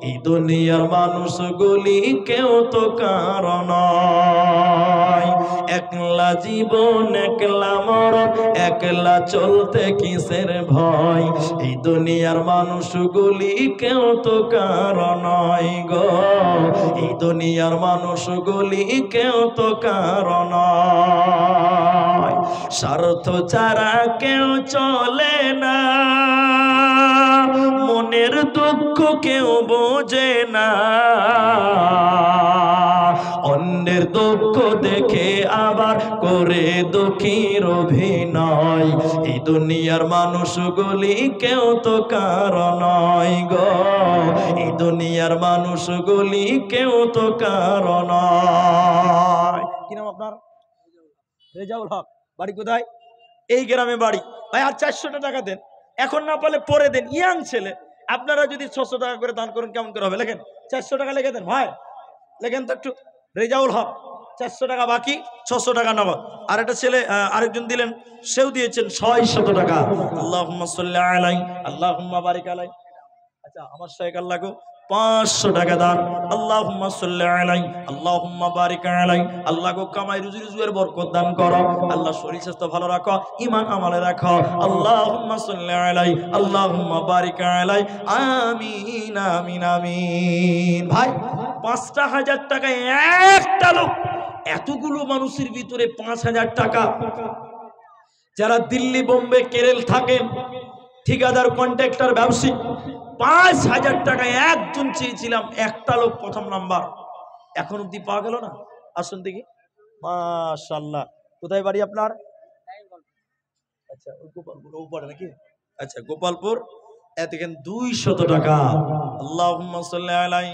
এই দুনিয়ার মানুষগুলি কেউ তো কারণ নয়। একলা জীবন একলা মরণ, একলা চলতে কিসের ভয়, এই দুনিয়ার মানুষগুলি কেউ তো কারণ নয় গো, এই দুনিয়ার মানুষগুলি কেউ তো কারণ নয়। স্বার্থ ছাড়া কেউ চলে না, মনের দুঃখ কেউ বোঝে না, অন্যের দুঃখ দেখে আবার করে দুঃখীর অভিনয়, এই দুনিয়ার মানুষগুলি কেউ তো কারণ নয় গো, এই দুনিয়ার মানুষগুলি কেউ তো কারণ নয়। কি নাম আপনার? রেজাউল হক। বাড়ি কোথায়? এই গ্রামে বাড়ি। ভাই আর 400 টাকা দেন, এখন না পারলে পরে দেন। ইয়াং ছেলে, আপনারা যদি 600 টাকা করে দান করেন কেমন করে হবে? লেখেন 400 টাকা লিখে দেন ভাই, লেখেন তো একটু। রেজাউল হক 400 টাকা বাকি, 600 টাকা নগদ। আর একটা ছেলে আরেকজন দিলেন, সেও দিয়েছেন 600 টাকা। আল্লাহুম্মা সাল্লি আলাই, আল্লাহুম্মা বারিক আলাই। আচ্ছা আমার শাইখ আল্লাহ গো 500 টাকা দান। আল্লাহুম্মা সাল্লি আলাই, আল্লাহুম্মা বারিক আলাই। আল্লাহ গো কামাই রুজি রুজির বরকত দান করো, আল্লাহ শরীর স্বাস্থ্য ভালো রাখো, ঈমান আমলে রাখো। আল্লাহুম্মা সাল্লি আলাই, আল্লাহুম্মা বারিক আলাই, আমিন আমিন আমিন। ভাই 5,000 টাকায় একটা লোক, এতগুলো মানুষের ভিতরে 5,000 টাকা। যারা দিল্লি বোম্বে কেরল থাকেন, ঠিকাদার কন্ট্রাক্টর ব্যবসায়ী, 5,000 টাকায় একজন চেয়েছিলাম, একটা লোক প্রথম নাম্বার, এখন অব্দি পাওয়া গেল না। আসুন দেখি, মাশাআল্লাহ। কোথায় বাড়ি আপনার? আচ্ছা ওই গোপালপুর উপরে নাকি? আচ্ছা গোপালপুর দেখেন 200 টাকা। আল্লাহুম্মা সাল্লি আলাই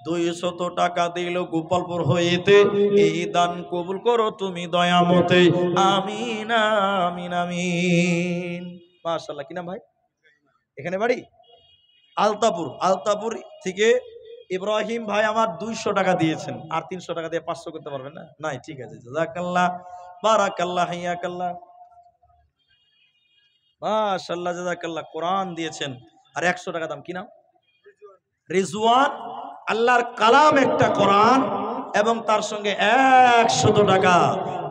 200 টাকা দিল গোপালপুর হইতে। এই দান কবুল করো তুমি দয়ামতে, আমিন আমিন আমিন। মাশাআল্লাহ। কি নাম ভাই? এখানে বাড়ি আলতাপুর। আলতাপুর থেকে ইব্রাহিম ভাই আমার 200 টাকা দিয়েছেন। আর 300 টাকা দিয়ে 500 করতে পারবেন না? নাই, ঠিক আছে। জাযাকাল্লাহ, বারাকাল্লাহ, হাইয়াকাল্লাহ, মাশাআল্লাহ, জাযাকাল্লাহ। কোরআন দিয়েছেন আর 100 টাকা দাম। কি নাম? রিজওয়ান। আল্লাহর কালাম একটা কোরআন এবং তার সঙ্গে 100 টাকা।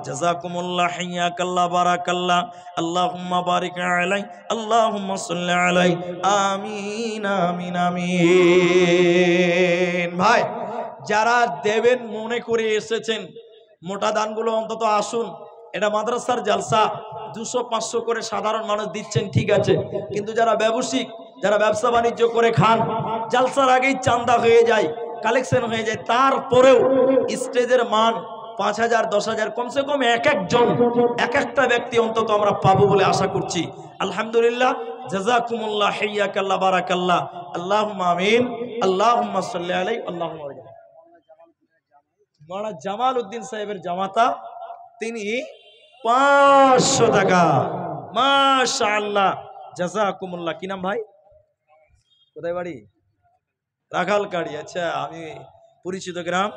জাযাকুমুল্লাহ, হাইয়াকাল্লাহ, বারাকাল্লাহ, আল্লাহুম্মা বারিক আলাই, আল্লাহুম্মা সাল্লি আলাই, আমিন আমিন আমিন। ভাই যারা দেবেন মনে করে এসেছেন মোটা দানগুলো অন্তত আসুন। এটা মাদ্রাসার জালসা, 200-500 করে সাধারণ মানুষ দিচ্ছেন, ঠিক আছে, কিন্তু যারা ব্যবসায়িক, যারা ব্যবসা বাণিজ্য করে খান, জালসার আগেই চান্দা হয়ে যায়, কালেকশন হয়ে যায়, তারপরেও স্টেজের মান 5,000 10,000 কমসে কম এক একজন এক একটা ব্যক্তি অন্তত আমরা পাবো বলে আশা করছি। আলহামদুলিল্লাহ, জাযাকুমুল্লাহ, হাইয়াকাল্লাহ, বারাকাল্লাহ, আল্লাহুম্মা আমিন, আল্লাহুম্মা সাল্লি আলাইহি, আল্লাহুম্মা বারিক। মাওলানা জামাল উদ্দিন সাহেবের জামাতা, তিনি 500 টাকা। মাশাআল্লাহ, জাযাকুমুল্লাহ। কি নাম ভাই? কোথায় বাড়ি? রাখালকাড়ি। আচ্ছা, আমি পরিচিত গ্রাম।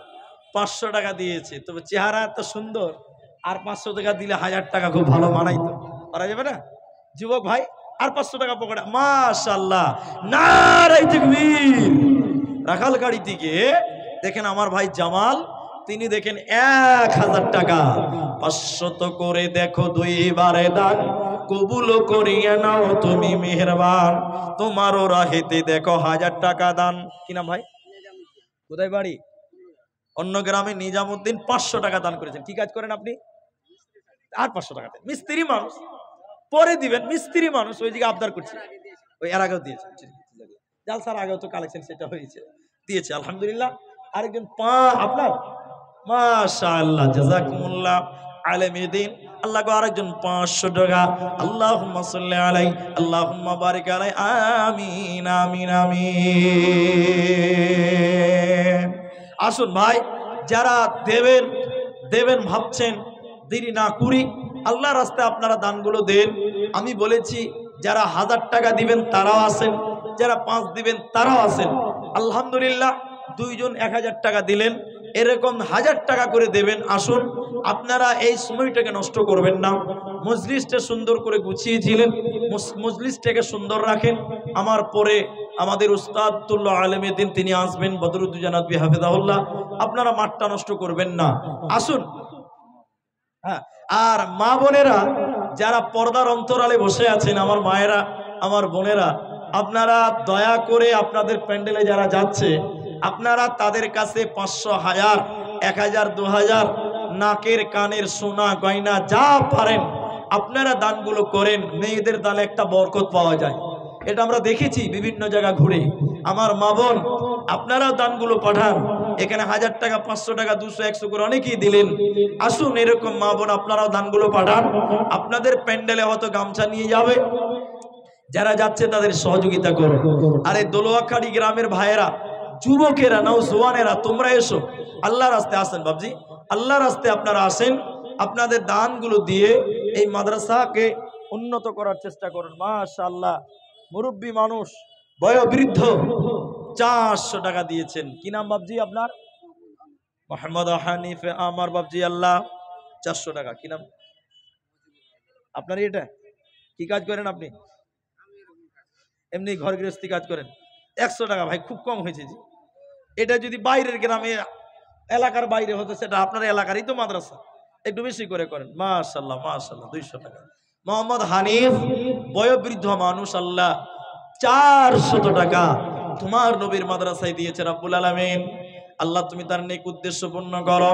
500 টাকা দিয়েছে, তবে চেহারা এত সুন্দর, আর 500 টাকা দিলে 1000 টাকা খুব ভালো মানাইতো। পারা যাবে না যুবক ভাই? আর 500 টাকা পকেটে। মাশাআল্লাহ, নারায়ে তাকবীর। রাখালকাড়ি থেকে দেখেন আমার ভাই জামাল, তিনি দেখেন 1000 টাকা। 500 করে দেখো, 2 বারে দান কবুল করিয়া নাও তুমি মেহেরবান, তোমারও রাহেতে দেখো 1000 টাকা দান। কি নাম ভাই? কোথায় বাড়ি? অন্য গ্রামে। নিজামুদ্দিন 500 টাকা দান করেছেন। কি কাজ করেন আপনি? আর 500 টাকা দেন। মিস্ত্রি মানুষ, পরে দিবেন। মিস্ত্রি মানুষ, ওই দিকে আবদার করছে। ওই এর আগেও দিয়েছে, জালসার আগেও তো কালেকশন সেটা হয়েছে, দিয়েছে আলহামদুলিল্লাহ। আরেকজন আপনার, মাশাআল্লাহ, জাযাকুমুল্লাহ, আলেমীদ্দিন। আল্লাহ গো, আরেকজন 500 টাকা। আল্লাহুম্মা সাল্লি আলাই, আল্লাহুম্মা বারিক আলাই, আমিন আমিন আমিন। আসুন ভাই, যারা দেবেন দেবেন ভাবছেন, দেরি না করি, আল্লাহর রাস্তায় আপনারা দানগুলো দেন। আমি বলেছি যারা 1000 টাকা দিবেন তারাও আছেন, যারা 5 দিবেন তারাও আছেন। আলহামদুলিল্লাহ, 2 জন 1000 টাকা দিলেন, এরকম 1000 টাকা করে দেবেন। আসুন, আপনারা এই সময়টাকে নষ্ট করবেন না। মজলিসটা সুন্দর করে গুছিয়েছিলেন, মজলিসটাকে সুন্দর রাখেন। আমার পরে আমাদের উস্তাদ তুল্লাহ আলেমীদ্দিন তিনি আসবেন, বদরুদ্দোজা নদভী হাফেজাহুল্লাহ। আপনারা মাঠটা নষ্ট করবেন না, আসুন। হ্যাঁ, আর মা বোনেরা যারা পর্দার অন্তরালে বসে আছেন, আমার মায়েরা, আমার বোনেরা, আপনারা দয়া করে আপনাদের প্যান্ডেলে যারা যাচ্ছে, আপনারা তাদের কাছে 500, 1000, 1000, 2000 নাকের কানের সোনা গয়না যা পারেন আপনারা দানগুলো করেন। মেয়েদের দানে একটা বরকত পাওয়া যায়, এটা আমরা দেখেছি বিভিন্ন জায়গা ঘুরে। আমার মা বোন, আপনারাও দানগুলো পাঠান। এখানে 1000 টাকা, 500 টাকা, 200, 100 করে অনেকেই দিলেন। আসুন, এরকম মা বোন আপনারাও দানগুলো পাঠান। আপনাদের প্যান্ডেলে হয়তো গামছা নিয়ে যাবে, যারা যাচ্ছে তাদের সহযোগিতা করো। আর এই দোলোয়াখাড়ি গ্রামের ভাইয়েরা, যুবকেরা, নওজওয়ানেরা, তোমরা এসো, আল্লাহর রাস্তায় আসেন বাবজি, আল্লাহর রাস্তায় আপনারা আসেন। আপনাদের দানগুলো দিয়ে এই মাদ্রাসাকে উন্নত করার চেষ্টা করুন। মাশাআল্লাহ, মুরব্বী মানুষ, বয়োবৃদ্ধ 400 টাকা দিয়েছেন। কি নাম বাবজি আপনার? মোহাম্মদ হানিফ আমার বাবজি, আল্লাহ 400 টাকা। কি নাম আপনার? এটা কি কাজ করেন আপনি? এমনি ঘর গৃহস্থী কাজ করেন। 100 টাকা ভাই, খুব কম হয়েছে জি। এটা যদি বাইরের গ্রামে, এলাকার বাইরে হতো, সেটা আপনার এলাকারই তো মাদ্রাসা, একটু বেশি করে করেন। মাশাআল্লাহ, মাশাআল্লাহ, 200 টাকা। মোহাম্মদ হানিফ, বয়োবৃদ্ধ মানুষ, আল্লাহ 400 টাকা তোমার নবীর মাদ্রাসায় দিয়েছে রব্বুল আলামিন। আল্লাহ তুমি তার নেক উদ্দেশ্য পূর্ণ করো,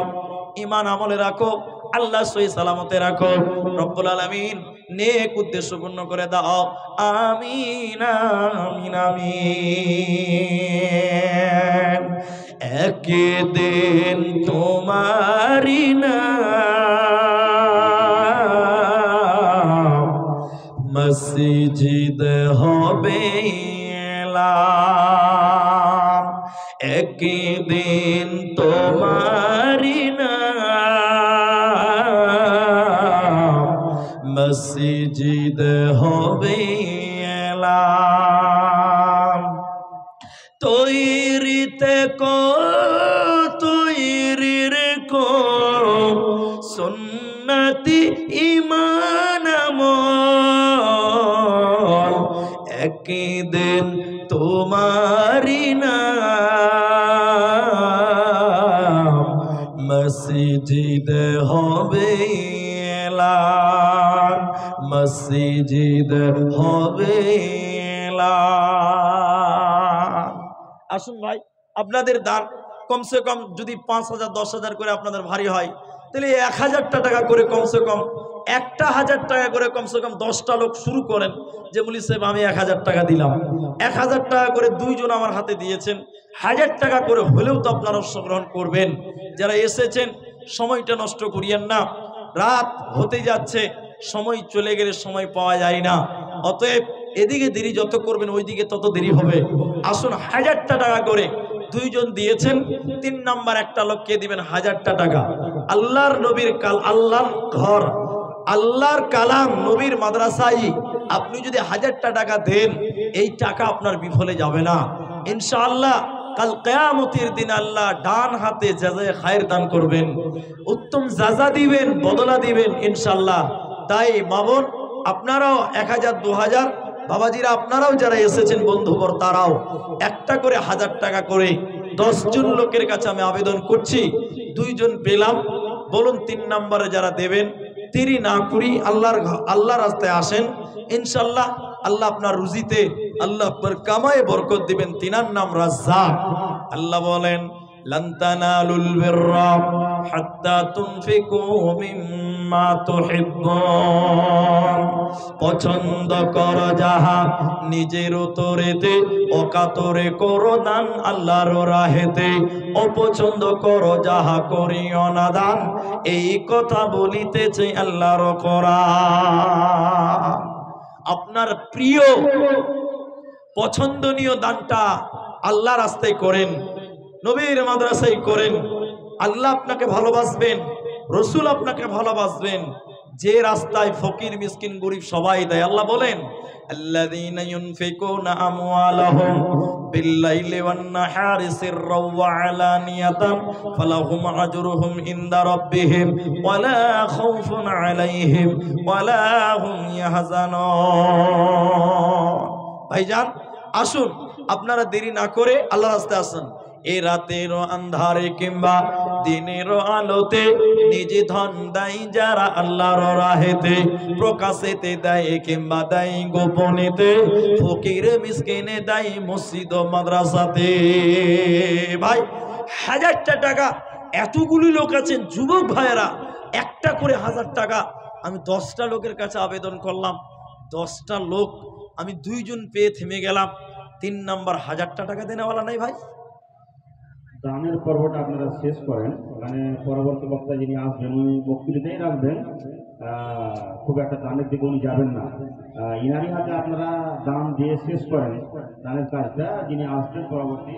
ঈমান আমলে রাখো, আল্লাহ সহি সালামতে রাখো রব্বুল আলামিন, নেক উদ্দেশ্য পূর্ণ করে দাও, আমিন আমিন আমিন। একদিন তোমারি নাম মসজিদ হবে এলাম, একদিন তোমারি নাম মসজিদ হবে এলাম। তৈরিতে কো তৈরির কো সুন্নতি ঈমান আমল, একদিন তোমারি নাম মসজিদ হবে এলান, মসজিদ হবে এলান। আসুন ভাই, আপনাদের দান কমসে কম যদি ৫,০০০ ১০,০০০ করে আপনাদের ভারী হয়, তাহলে ১,০০০ টাকা করে কমসে কম ১,০০০ টাকা করে কমসে কম ১০টা লোক শুরু করেন যে মুলি সাহেব আমি ১,০০০ টাকা দিলাম। ১,০০০ টাকা করে দুইজন আমার হাতে দিয়েছেন, ১,০০০ টাকা করে হলেও তো আপনারা অংশগ্রহণ করবেন। যারা এসেছেন সময়টা নষ্ট করিয়েন না, রাত হতে যাচ্ছে, সময় চলে গেলে সময় পাওয়া যায় না। অতএব এদিকে দেরি যত করবেন ওইদিকে তত দেরি হবে। আসুন ১,০০০ টাকা করে দুইজন দিয়েছেন, ৩ নাম্বার একটা লোককে দিবেন ১,০০০ টাকা। আল্লাহর নবীর আল্লাহর ঘর, আল্লাহর কালাম, নবীর মাদ্রাসায় আপনি যদি ১,০০০ টাকা দেন, এই টাকা আপনার বিফলে যাবে না ইনশাআল্লাহ। কাল কিয়ামতের দিন আল্লাহ ডান হাতে জাযায়ে খায়ের দান করবেন, উত্তম জাযা দিবেন, বদলা দিবেন ইনশাআল্লাহ। তাই মামুন আপনারাও ১,০০০ ২,০০০, বাবাজিরা আপনারাও যারা এসেছেন বন্ধুবর তারাও একটা করে ১,০০০ টাকা করে ১০ জন লোকের কাছে আমি আবেদন করছি। দুইজন পেলাম, বলুন ৩ নম্বরে যারা দেবেন দেরি না করি আল্লাহর রাস্তায় আসেন ইনশাআল্লাহ। আল্লাহ আপনার রুজিতে, আল্লাহ আপনার কামায়ে বরকত দিবেন। তিনার নাম রাজ্জাক। আল্লাহ বলেন লান তানালুল বিররা হাত্তা তুনফিকু মিম্মা তুহিব্বুন, পছন্দ কর যাহা নিজের উতরেতে, অকাতরে করো দান আল্লাহর রাহেতে, অপছন্দ করো যাহা করিও না দান, এই কথা বলিতেছে আল্লাহর কোরআন। আপনার প্রিয় পছন্দনীয় দানটা আল্লাহ রাস্তায় করেন, নবীর মাদ্রাসায় করেন, আল্লাহ আপনাকে ভালোবাসবেন, রসুল আপনাকে ভালোবাসবেন। যে রাস্তায় ফকির মিসকিন গরিব সবাই দেয়, আল্লাহ বলেন আল্লাযীনা ইউনফিকুনা আমওয়ালাহুম বিল্লাইলি ওয়ান নাহারি সিররাও ওয়া আলানিয়াতান ফালাহুম আজরুহুম ইনদা রাব্বিহিম ওয়ালা খাউফুন আলাইহিম ওয়ালা হুম ইয়াহজানুন। ভাইজান আসুন, আপনারা দেরি না করে আল্লাহর রাস্তায় আসুন। এই রাতের আন্ধারে কিংবা দিনের আলোতে নিজে ধন দেয় যারা আল্লাহর রাহেতে, প্রকাশেতে দেয় কিংবা দেয় গোপনেতে, ফকির মিসকিনে দেয় মসজিদ ও মাদ্রাসাতে। ভাই ১,০০০ টাকা, এতগুলি লোক আছেন যুবক ভাইয়েরা, একটা করে ১,০০০ টাকা আমি ১০টা লোকের কাছে আবেদন করলাম, 10টা লোক আমি 2 জন পেয়ে থেমে গেলাম। 3 নাম্বার ১,০০০ টাকা দেনেওয়ালা নাই ভাই। দানের পর্বটা আপনারা শেষ করেন, মানে পরবর্তী বক্তা যিনি আসবেন উনি বক্তৃতাই রাখবেন, খুব একটা দানের দিকে উনি যাবেন না। ইনারি হাতে আপনারা দান দিয়ে শেষ করেন দানের কাজটা। যিনি আসবেন পরবর্তী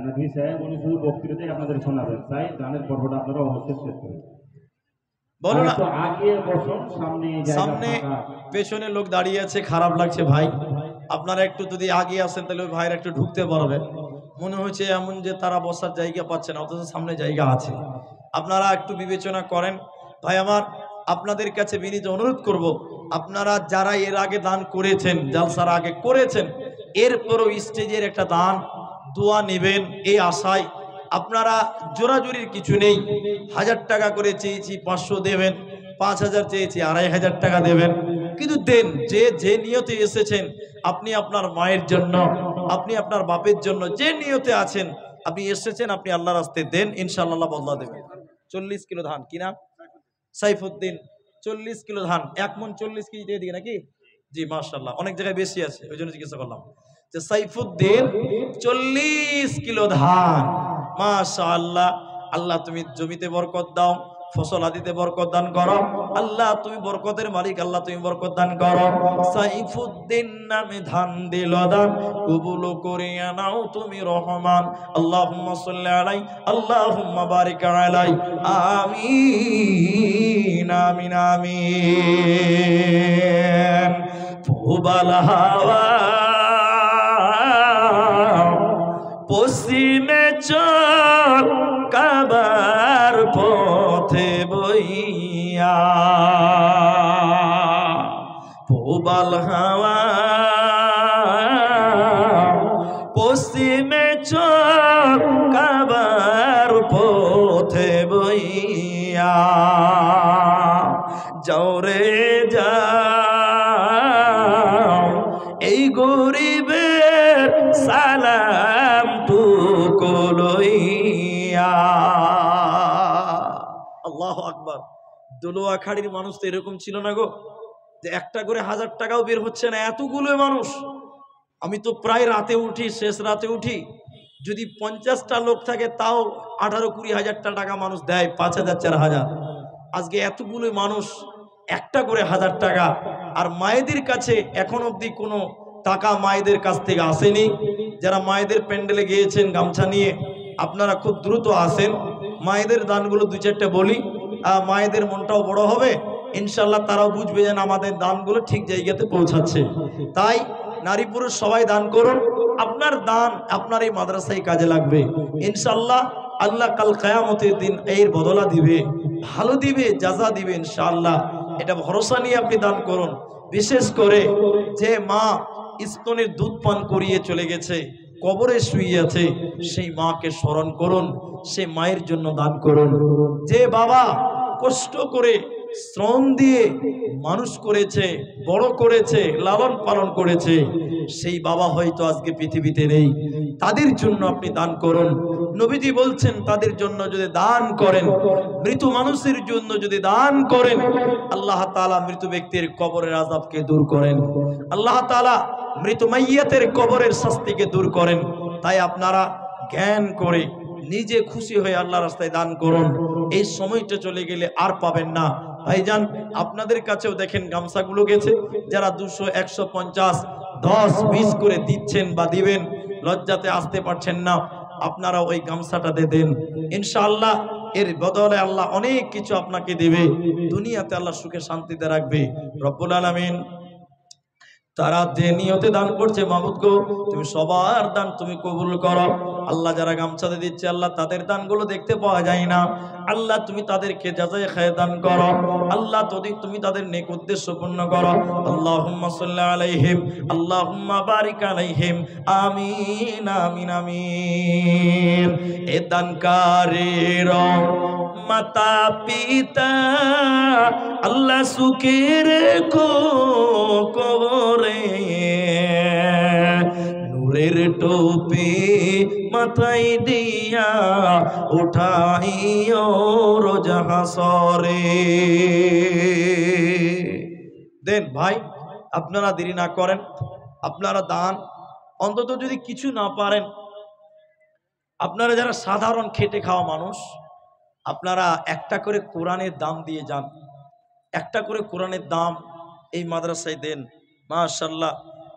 নদী সাহেব, উনি শুধু বক্তৃতাই আপনাদের শোনাবেন, তাই দানের পর্বটা আপনারা অবশ্যই শেষ করেন। বলো না, আগে বসুন, সামনে পেছনে লোক দাঁড়িয়ে আছে, খারাপ লাগছে ভাই। আপনারা একটু যদি আগে আসেন তাহলে ওই ভাইরা একটু ঢুকতে পারবে। মনে হচ্ছে এমন যে তারা বসার জায়গা পাচ্ছে না, অথচ সামনে জায়গা আছে। আপনারা একটু বিবেচনা করেন ভাই আমার। আপনাদের কাছে বিনীত অনুরোধ করব, আপনারা যারা এর আগে দান করেছেন, জালসার আগে করেছেন, এরপরও স্টেজের একটা দান দোয়া নেবেন এই আশায়। আপনারা জোরাজুরির কিছু নেই, ১,০০০ টাকা করে চেয়েছি ৫০০ দেবেন, ৫,০০০ চেয়েছি ২,৫০০ টাকা দেবেন, কিন্তু দেন। যে নিয়তে এসেছেন, আপনি আপনার মায়ের জন্য, আপনি আপনার বাপের জন্য যে নিয়তে আছেন, আপনি এসেছেন, আপনি আল্লাহ রাস্তায় দেন, ইনশাআল্লাহ বদলা দেবেন। 40 কিলো ধান, কি নাম? সাইফুদ্দিন। 40 কিলো ধান, 1 মণ 40 কেজি দিয়ে দিকে নাকি? জি মাশাআল্লাহ, অনেক জায়গায় বেশি আছে, ওই জন্য জিজ্ঞাসা করলাম। যে সাইফুদ্দিন 40 কিলো ধান, মাশাআল্লাহ। আল্লাহ তুমি জমিতে বরকত দাও, ফসল আদিতে বরকত দান করো আল্লাহ, তুমি বরকতের মালিক আল্লাহ, তুমি বরকত দান করো। সাইফুদ্দিন নামে ধান দিল দান, কবুল করিয়া নাও তুমি রহমান। আল্লাহুম্মা সাল্লি আলাই, আল্লাহুম্মা বারিক আলাই, আমিন আমিন আমিন। পূবাল হাওয়া পশ্চিমে চল, কাবার পথে বইয়া। পূবাল হাওয়া পশ্চিমে চল, কাবার পথে বইয়া। যাও রে যাও, এই গরিবের সালাম টুকু লইয়া। আল্লাহু আকবার। দোলোয়াখাড়ির মানুষ তো এরকম ছিল না গো, যে একটা করে 1000 টাকাও বের হচ্ছে না, এতগুলো মানুষ। আমি তো প্রায় রাতে উঠি, শেষ রাতে উঠি, যদি 50টা লোক থাকে তাও 18-20 হাজার টাকা মানুষ দেয়, 5000 4000। আজকে এতগুলো মানুষ, একটা করে 1000 টাকা। আর মায়েদের কাছে এখন অবধি কোনো টাকা মায়েদের কাছ থেকে আসেনি। যারা মায়েদের প্যান্ডেলে গিয়েছেন গামছা নিয়ে, আপনারা খুব দ্রুত আসেন, মায়েদের দানগুলো 2-4টা বলি, মায়েদের মনটাও বড় হবে ইনশাল্লাহ, তারাও বুঝবে যেন আমাদের দানগুলো ঠিক জায়গাতে পৌঁছাচ্ছে। তাই নারী পুরুষ সবাই দান করুন, আপনার দান আপনার এই মাদ্রাসায় কাজে লাগবে ইনশাল্লাহ। আল্লাহ কাল কিয়ামতের দিন এর বদলা দিবে, ভালো দিবে, জাযা দিবে ইনশাআল্লাহ। এটা ভরসা নিয়ে আপনি দান করুন। বিশেষ করে যে মা স্তনের দুধ পান করিয়ে চলে গেছে, কবরে শুয়ে আছে, সেই মাকে স্মরণ করুন, সে মায়ের জন্য দান করুন। যে বাবা কষ্ট করে শ্রম দিয়ে মানুষ করেছে, বড় করেছে, লালন পালন করেছে, সেই বাবা হয়তো আজকে পৃথিবীতে নেই, তাদের জন্য আপনি দান করুন। নবীজি বলছেন তাদের জন্য যদি দান করেন, মৃত মানুষের জন্য যদি দান করেন, আল্লাহ তাআলা মৃত ব্যক্তির কবরের আযাবকে দূর করেন, আল্লাহ তাআলা মৃত মাইয়াতের কবরের শাস্তিকে দূর করেন। তাই আপনারা জ্ঞান করে নিজে খুশি হয়ে আল্লাহর রাস্তায় দান করুন। এই সময়টা চলে গেলে আর পাবেন না। ভাইজান আপনাদের কাছেও দেখেন গামছাগুলো গেছে, যারা 200, 150, 10, 20 করে দিচ্ছেন বা দিবেন, লজ্জাতে আসতে পারছেন না, আপনারা ওই গামছাটাতে দেন ইনশাআল্লাহ। এর বদলে আল্লাহ অনেক কিছু আপনাকে দেবে, দুনিয়াতে আল্লাহ সুখে শান্তিতে রাখবে রব্বুল আলামিন। তারা যে নিয়তে দান করছে, মাবুদ গো তুমি সবার দান তুমি কবুল করো। আল্লাহ যারা গামছাতে দিচ্ছে আল্লাহ তাদের দানগুলো দেখতে পাওয়া যায় না, আল্লাহ তুমি তাদেরকে যাচাই খায় দান করো, আল্লাহ তুমি তাদের নেক উদ্দেশ্য পূর্ণ করো। আল্লাহুম্মা সাল্লি আলাইহিম, আল্লাহুম্মা বারিক আলাইহিম, আমিন আমিন আমিন। এ দানকারীর মাতা পিতা আল্লাহ সুখের কবরে, নূরের টুপি মাথায় দিয়া উঠাইও রোজ হাসরে। দেন ভাই, আপনারা দেরি না করেন, আপনারা দান, অন্তত যদি কিছু না পারেন, আপনারা যারা সাধারণ খেটে খাওয়া মানুষ, আপনারা একটা করে কোরআনের দাম দিয়ে যান, একটা করে কোরআনের দাম এই মাদ্রাসায় দেন। মাশাআল্লাহ।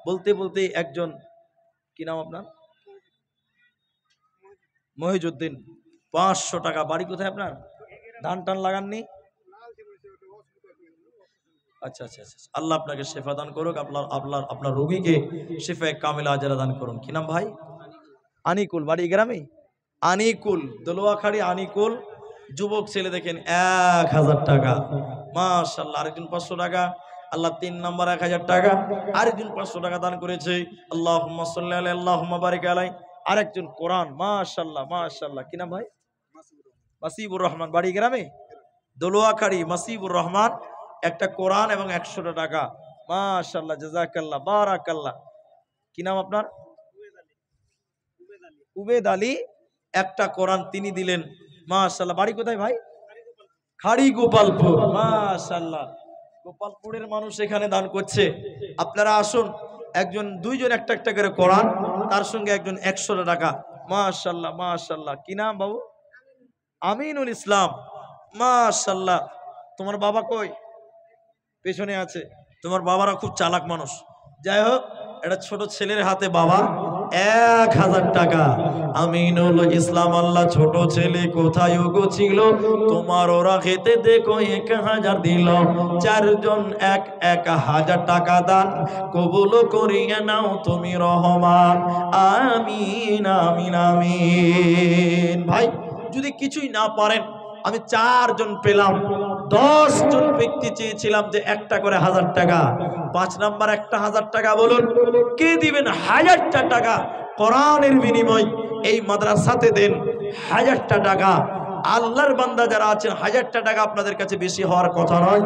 বলতে বলতে একজন, কি নাম আপনার? মহিজউদ্দিন, 500 টাকা। বাড়ি কোথায় আপনার? ধান টান লাগাননি? আচ্ছা আচ্ছা আচ্ছা, আল্লাহ আপনাকে শেফা দান করুক, আপনার রোগীকে শেফায়ে কামিলা আজরা দান করুন। কি নাম ভাই? আনিকুল। বাড়ি গ্রামে? আনিকুল, দোলোয়াখাড়ি আনিকুল। যুবক ছেলে দেখেন 1000 টাকা। মাশাআল্লাহ। আরেকজন 500 টাকা। আল্লাহ 3 নম্বর 1000 টাকা। আরেকজন 500 টাকা দান করেছে। আল্লাহুম্মা সাল্লি আলাইহি, আল্লাহুম্মা বারিক আলাইহি। আরেকজন কোরআন। মাশাআল্লাহ মাশাআল্লাহ। কি নাম ভাই? মাসিবুর রহমান। বাড়ি গ্রামে? দোলোয়াখাড়ি মাসিবুর রহমান, একটা কোরআন এবং 100 টাকা। মাশাআল্লাহ, জাযাকাল্লাহ, বারাকাল্লাহ। কি নাম আপনার? উবেদ আলী। একটা কোরআন তিনি দিলেন। মাশাআল্লাহ। বাড়ি কোথায় ভাই? খাড়ি গোপালপুর। মাশাআল্লাহ। গোপালপুরের মানুষ এখানে দান করছে। আপনারা আসুন, একজন দুইজন একটা একটা করে কোরআন, তার সঙ্গে একজন 100 টাকা। মাশাআল্লাহ মাশাআল্লাহ। কি নাম বাবু? আমিনুল ইসলাম। মাশাআল্লাহ। তোমার বাবা কই? পেছনে আছে। তোমার বাবারা খুব চালাক মানুষ। যাই হোক, এটা ছোট ছেলের হাতে বাবা 1000 টাকা। আমিনুল ইসলাম আল্লাহ, ছোট ছেলে কোথায় গো ছিল, তোমার ওরা খেতে দেখো 1000 দিল। চারজন 1000 টাকা দান কবুল করিয়ে নাও তুমি রহমান। আমিন আমিন আমিন। ভাই যদি কিছুই না পারেন, আমি 4 জন পেলাম, 10 জন ব্যক্তি চেয়েছিলাম যে একটা করে 1000 টাকা। 5 নাম্বার একটা 1000 টাকা বলুন, কে দিবেন 1000টা টাকা কোরআনের বিনিময় এই মাদ্রাসাতে দেন 1000টা টাকা। আল্লাহর বান্দা যারা আছেন, 1000টা টাকা আপনাদের কাছে বেশি হওয়ার কথা নয়।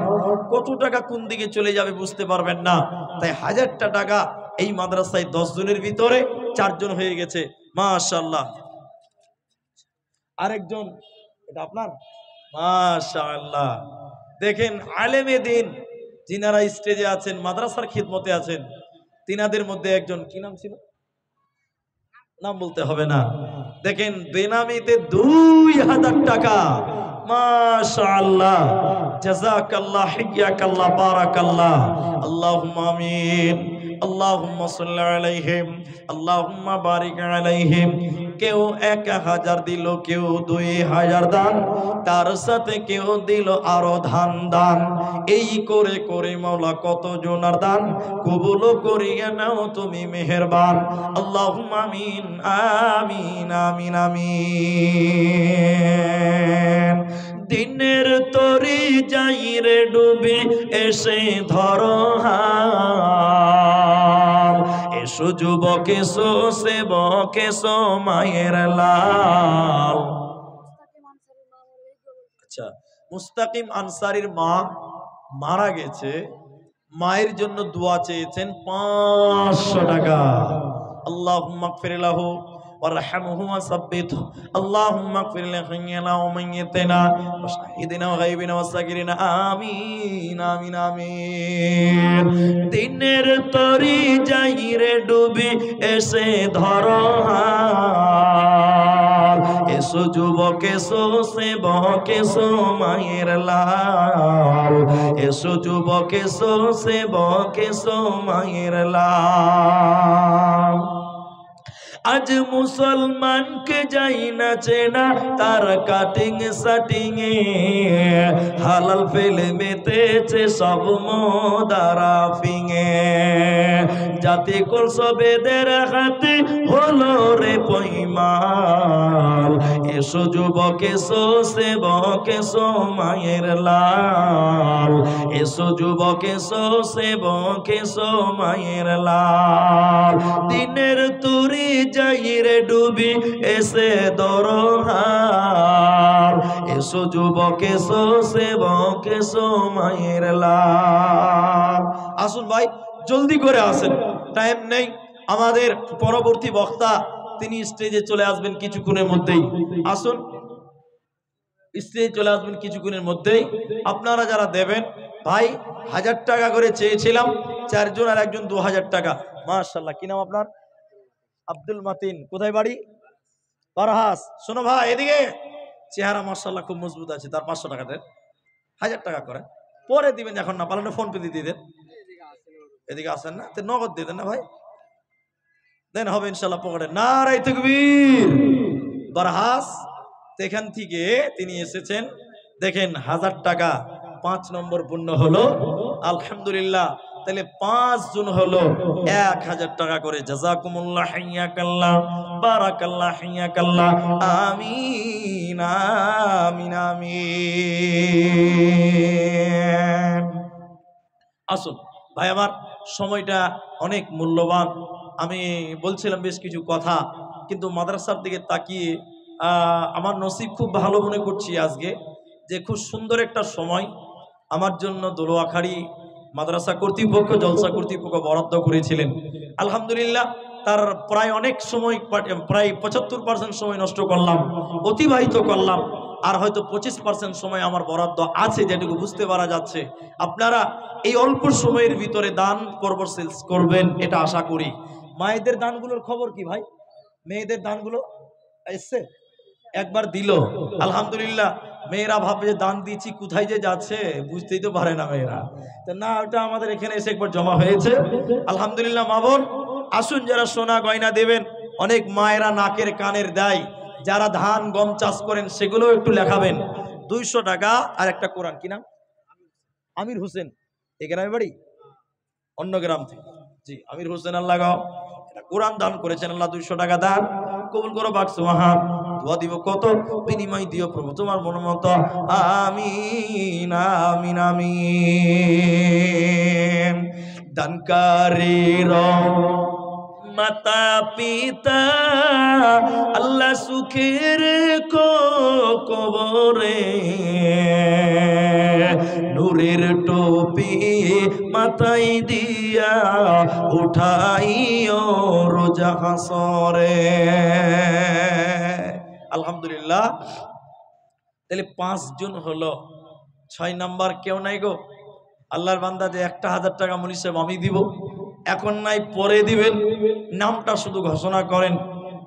কত টাকা কোন দিকে চলে যাবে বুঝতে পারবেন না, তাই 1000টা টাকা এই মাদ্রাসায় 10 জনের ভিতরে 4 জন হয়ে গেছে। মাশাআল্লাহ। আরেকজন, এটা আপনার? মাশাআল্লাহ। দেখেন আলেমে দিন যিনারা স্টেজে আছেন, মাদ্রাসার খিদমতে আছেন, তিনাদের মধ্যে একজন, কি নাম ছিল, নাম বলতে হবে না। দেখেন বেনামিতে 2000 টাকা। মাশাআল্লাহ, জাযাকাল্লাহ, হিয়াকাল্লাহ, বারাকাল্লাহ। আল্লাহুম্মা আমিন। আল্লাহুম্মা সাল্লি আলাইহিম, আল্লাহুম্মা বারিক আলাইহিম। কেউ 1000 দিল, কেউ 2000 দান, তার সাথে কেউ দিল আরো দান। এই করে করে মাওলা কত জনার দান কবুল করিয়া নাও তুমি মেহেরবান। আল্লাহুম্মা আমিন আমিন আমিন আমিন। দিনের তরি যাই রে ডুবে এসে ধরো হাল, এসো যুবক এসো সেবক এসো মায়ের লাল। আচ্ছা, মুস্তাকিম আনসারীর মা মারা গেছে, মায়ের জন্য দোয়া চেয়েছেন 500 টাকা। আল্লাহুম্মা গফির লাহু ওয়ারহামহু ওয়াসাব্বিতহু। আল্লাহুম্মা গফির লিহাইয়িনা ওয়া মাইয়িতিনা ওয়া শাহিদিনা ওয়া গায়বিনা ওয়া সাগিরিনা। আমিন আমিন আমিন। দিনের তরি যাই রে ডুবি এসে ধরো হাল, এসো যুবক এসো সেবক এসো মায়ের লাল, এসো যুবক এসো সেবক এসো মায়ের লাল। আজ মুসলমানকে যাই না চেনা তার কাটিং সাটিং এ, হালাল ফেলে মেতেছে সব মোদারা ফিঙে। জাতি কল সবেদের হাতে হলো রে পয়মাল, এসো যুবক এসো সেবক এসো মায়ের লাল, এসো যুবক এসো সেবক এসো মায়ের লাল। দিনের তুরি যাই রে ডুবি এসে দরহার, এসো যুবক এসো সেবক এসো মায়ের লাল। আসুন ভাই, জলদি করে আসেন, টাইম নেই। আমাদের পরবর্তী বক্তা তিনি স্টেজে চলে আসবেন কিছুক্ষণের মধ্যেই। আসুন, স্টেজে চলে আসবেন কিছুক্ষণের মধ্যেই। আপনারা যারা দেবেন, ভাই 1000 টাকা করে চেয়েছিলাম, 4 জন আর একজন 2000 টাকা। মাশাআল্লাহ। কি নাম আপনার? আব্দুল মাতিন। কোথায় বাড়ি? বারহাস। শোনো ভাই, এদিকে। চেহারা মাশাআল্লাহ খুব মজবুত আছে, তার 500 টাকা দেন, 1000 টাকা করে পরে দিবেন, এখন না পারলে ফোন পে দিয়ে দেন। এদিকে আসেন না, তো নগদ দিয়ে দেন না ভাই, দেন হবে ইনশাআল্লাহ পকেটে। নারায়ে তাকবীর। বারহাস এখান থেকে তিনি এসেছেন। দেখেন 1000 টাকা 5 নম্বর পূর্ণ হলো, আলহামদুলিল্লাহ। তাহলে 5 জন হলো 1000 টাকা করে। জাযাকুমুল্লাহ, হাইয়াকাল্লাহ, বারাকাল্লাহ, হাইয়াকাল্লাহ। আমিন আমিন আমিন। আসুন ভাই, আমার সময়টা অনেক মূল্যবান। আমি বলছিলাম বেশ কিছু কথা, কিন্তু মাদ্রাসার দিকে তাকিয়ে আমার নসিব খুব ভালো মনে করছি আজকে, যে খুব সুন্দর একটা সময় আমার জন্য দোলোয়াখাড়ি মাদ্রাসা কর্তৃপক্ষ, জলসা কর্তৃপক্ষ বরাদ্দ করেছিলেন। আলহামদুলিল্লাহ, তার প্রায় অনেক সময়, প্রায় 75% সময় নষ্ট করলাম, অতিবাহিত করলাম। আর হয়তো 25% সময় আমার বরাদ্দ আছে, যেটুকু বুঝতে পারা যাচ্ছে। আপনারা এই অল্প সময়ের ভিতরে দান করবেন, এটা আশা করি। মায়েদের দানগুলোর খবর কি ভাই? মেয়েদের দানগুলো এসছে, একবার দিল, আলহামদুলিল্লাহ। মেয়েরা ভাবে যে দান দিচ্ছি কোথায় যে যাচ্ছে বুঝতেই তো পারে না মেয়েরা। তো না, ওটা আমাদের এখানে এসে একবার জমা হয়েছে। আলহামদুলিল্লাহ। মা বোন আসুন, যারা সোনা গয়না দেবেন, অনেক মায়েরা নাকের কানের দেয়, যারা ধান গম চাষ করেন সেগুলো একটু লেখাবেন। 200 টাকা আর একটা কোরআন। কি নাম? আমির হোসেন। এই গ্রামে বাড়ি? অন্য গ্রাম থেকে। জি, আমির হোসেন। আল্লাহ কোরআন দান করেছেন, আল্লাহ 200 টাকা দান কবুল করো। বাক্স মহান দোয়া দিব কত, বিনিময় দিও প্রভু তোমার মন মতো। আমিন আমিন আমিন। দানকারীর মাতা পিতা আল্লাহ সুখের কবরে নূরের টুপি মাথায় দিয়া উঠাইও রোজা হাসরে। আলহামদুলিল্লাহ। তাহলে 5 জন হলো। 6 নাম্বার কেউ নাই গো? আল্লাহর বান্দা যে 1000 টাকা মনি সাহেব আমি দিব, এখন নাই পরে দিবেন, নামটা শুধু ঘোষণা করেন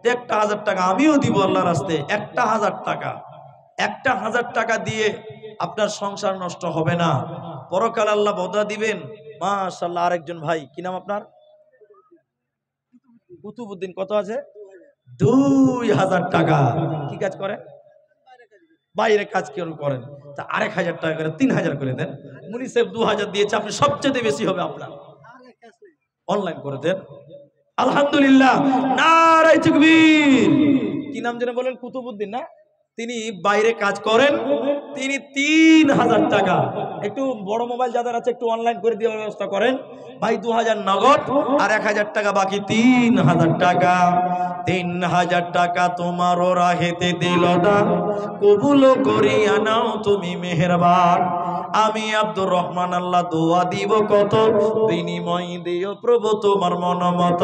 1000 টাকা আমিও দিব আল্লাহর রাস্তায়। 1000 টাকা, 1000 টাকা দিয়ে আপনার সংসার নষ্ট হবে না, পরকাল আল্লাহ বদলা দিবেন। মাশাআল্লাহ। আরেকজন ভাই, কি নাম আপনার? কুতুবউদ্দিন। কত আছে? 2000 টাকা। কি কাজ করেন? বাইরে কাজ কেউ করেন। তা 1000 টাকা করে 3000 করে দেন। মুনি সাহেব 2000 দিয়েছে, আপনি সবচেয়ে বেশি হবে আপনার, অনলাইন করে দেন। আলহামদুলিল্লাহ। নারায়ে তাকবীর। কি নাম যেন বলেন? কুতুবউদ্দিন না? তিনি বাইরে কাজ করেন, তিনি 3000 টাকা। একটু বড় মোবাইল যাদের আছে একটু অনলাইন করে দেওয়ার ব্যবস্থা করেন ভাই। 2000 নগদ আর 1000 টাকা বাকি, 3000 টাকা। 3000 টাকা তোমারও রাহেতে দিল দান, কবুল করিয়া নাও তুমি মেহেরবান। আমি আব্দুর রহমান আল্লাহ দোয়া দিব কত, বিনিময় দিও প্রভু তোমার মন মত।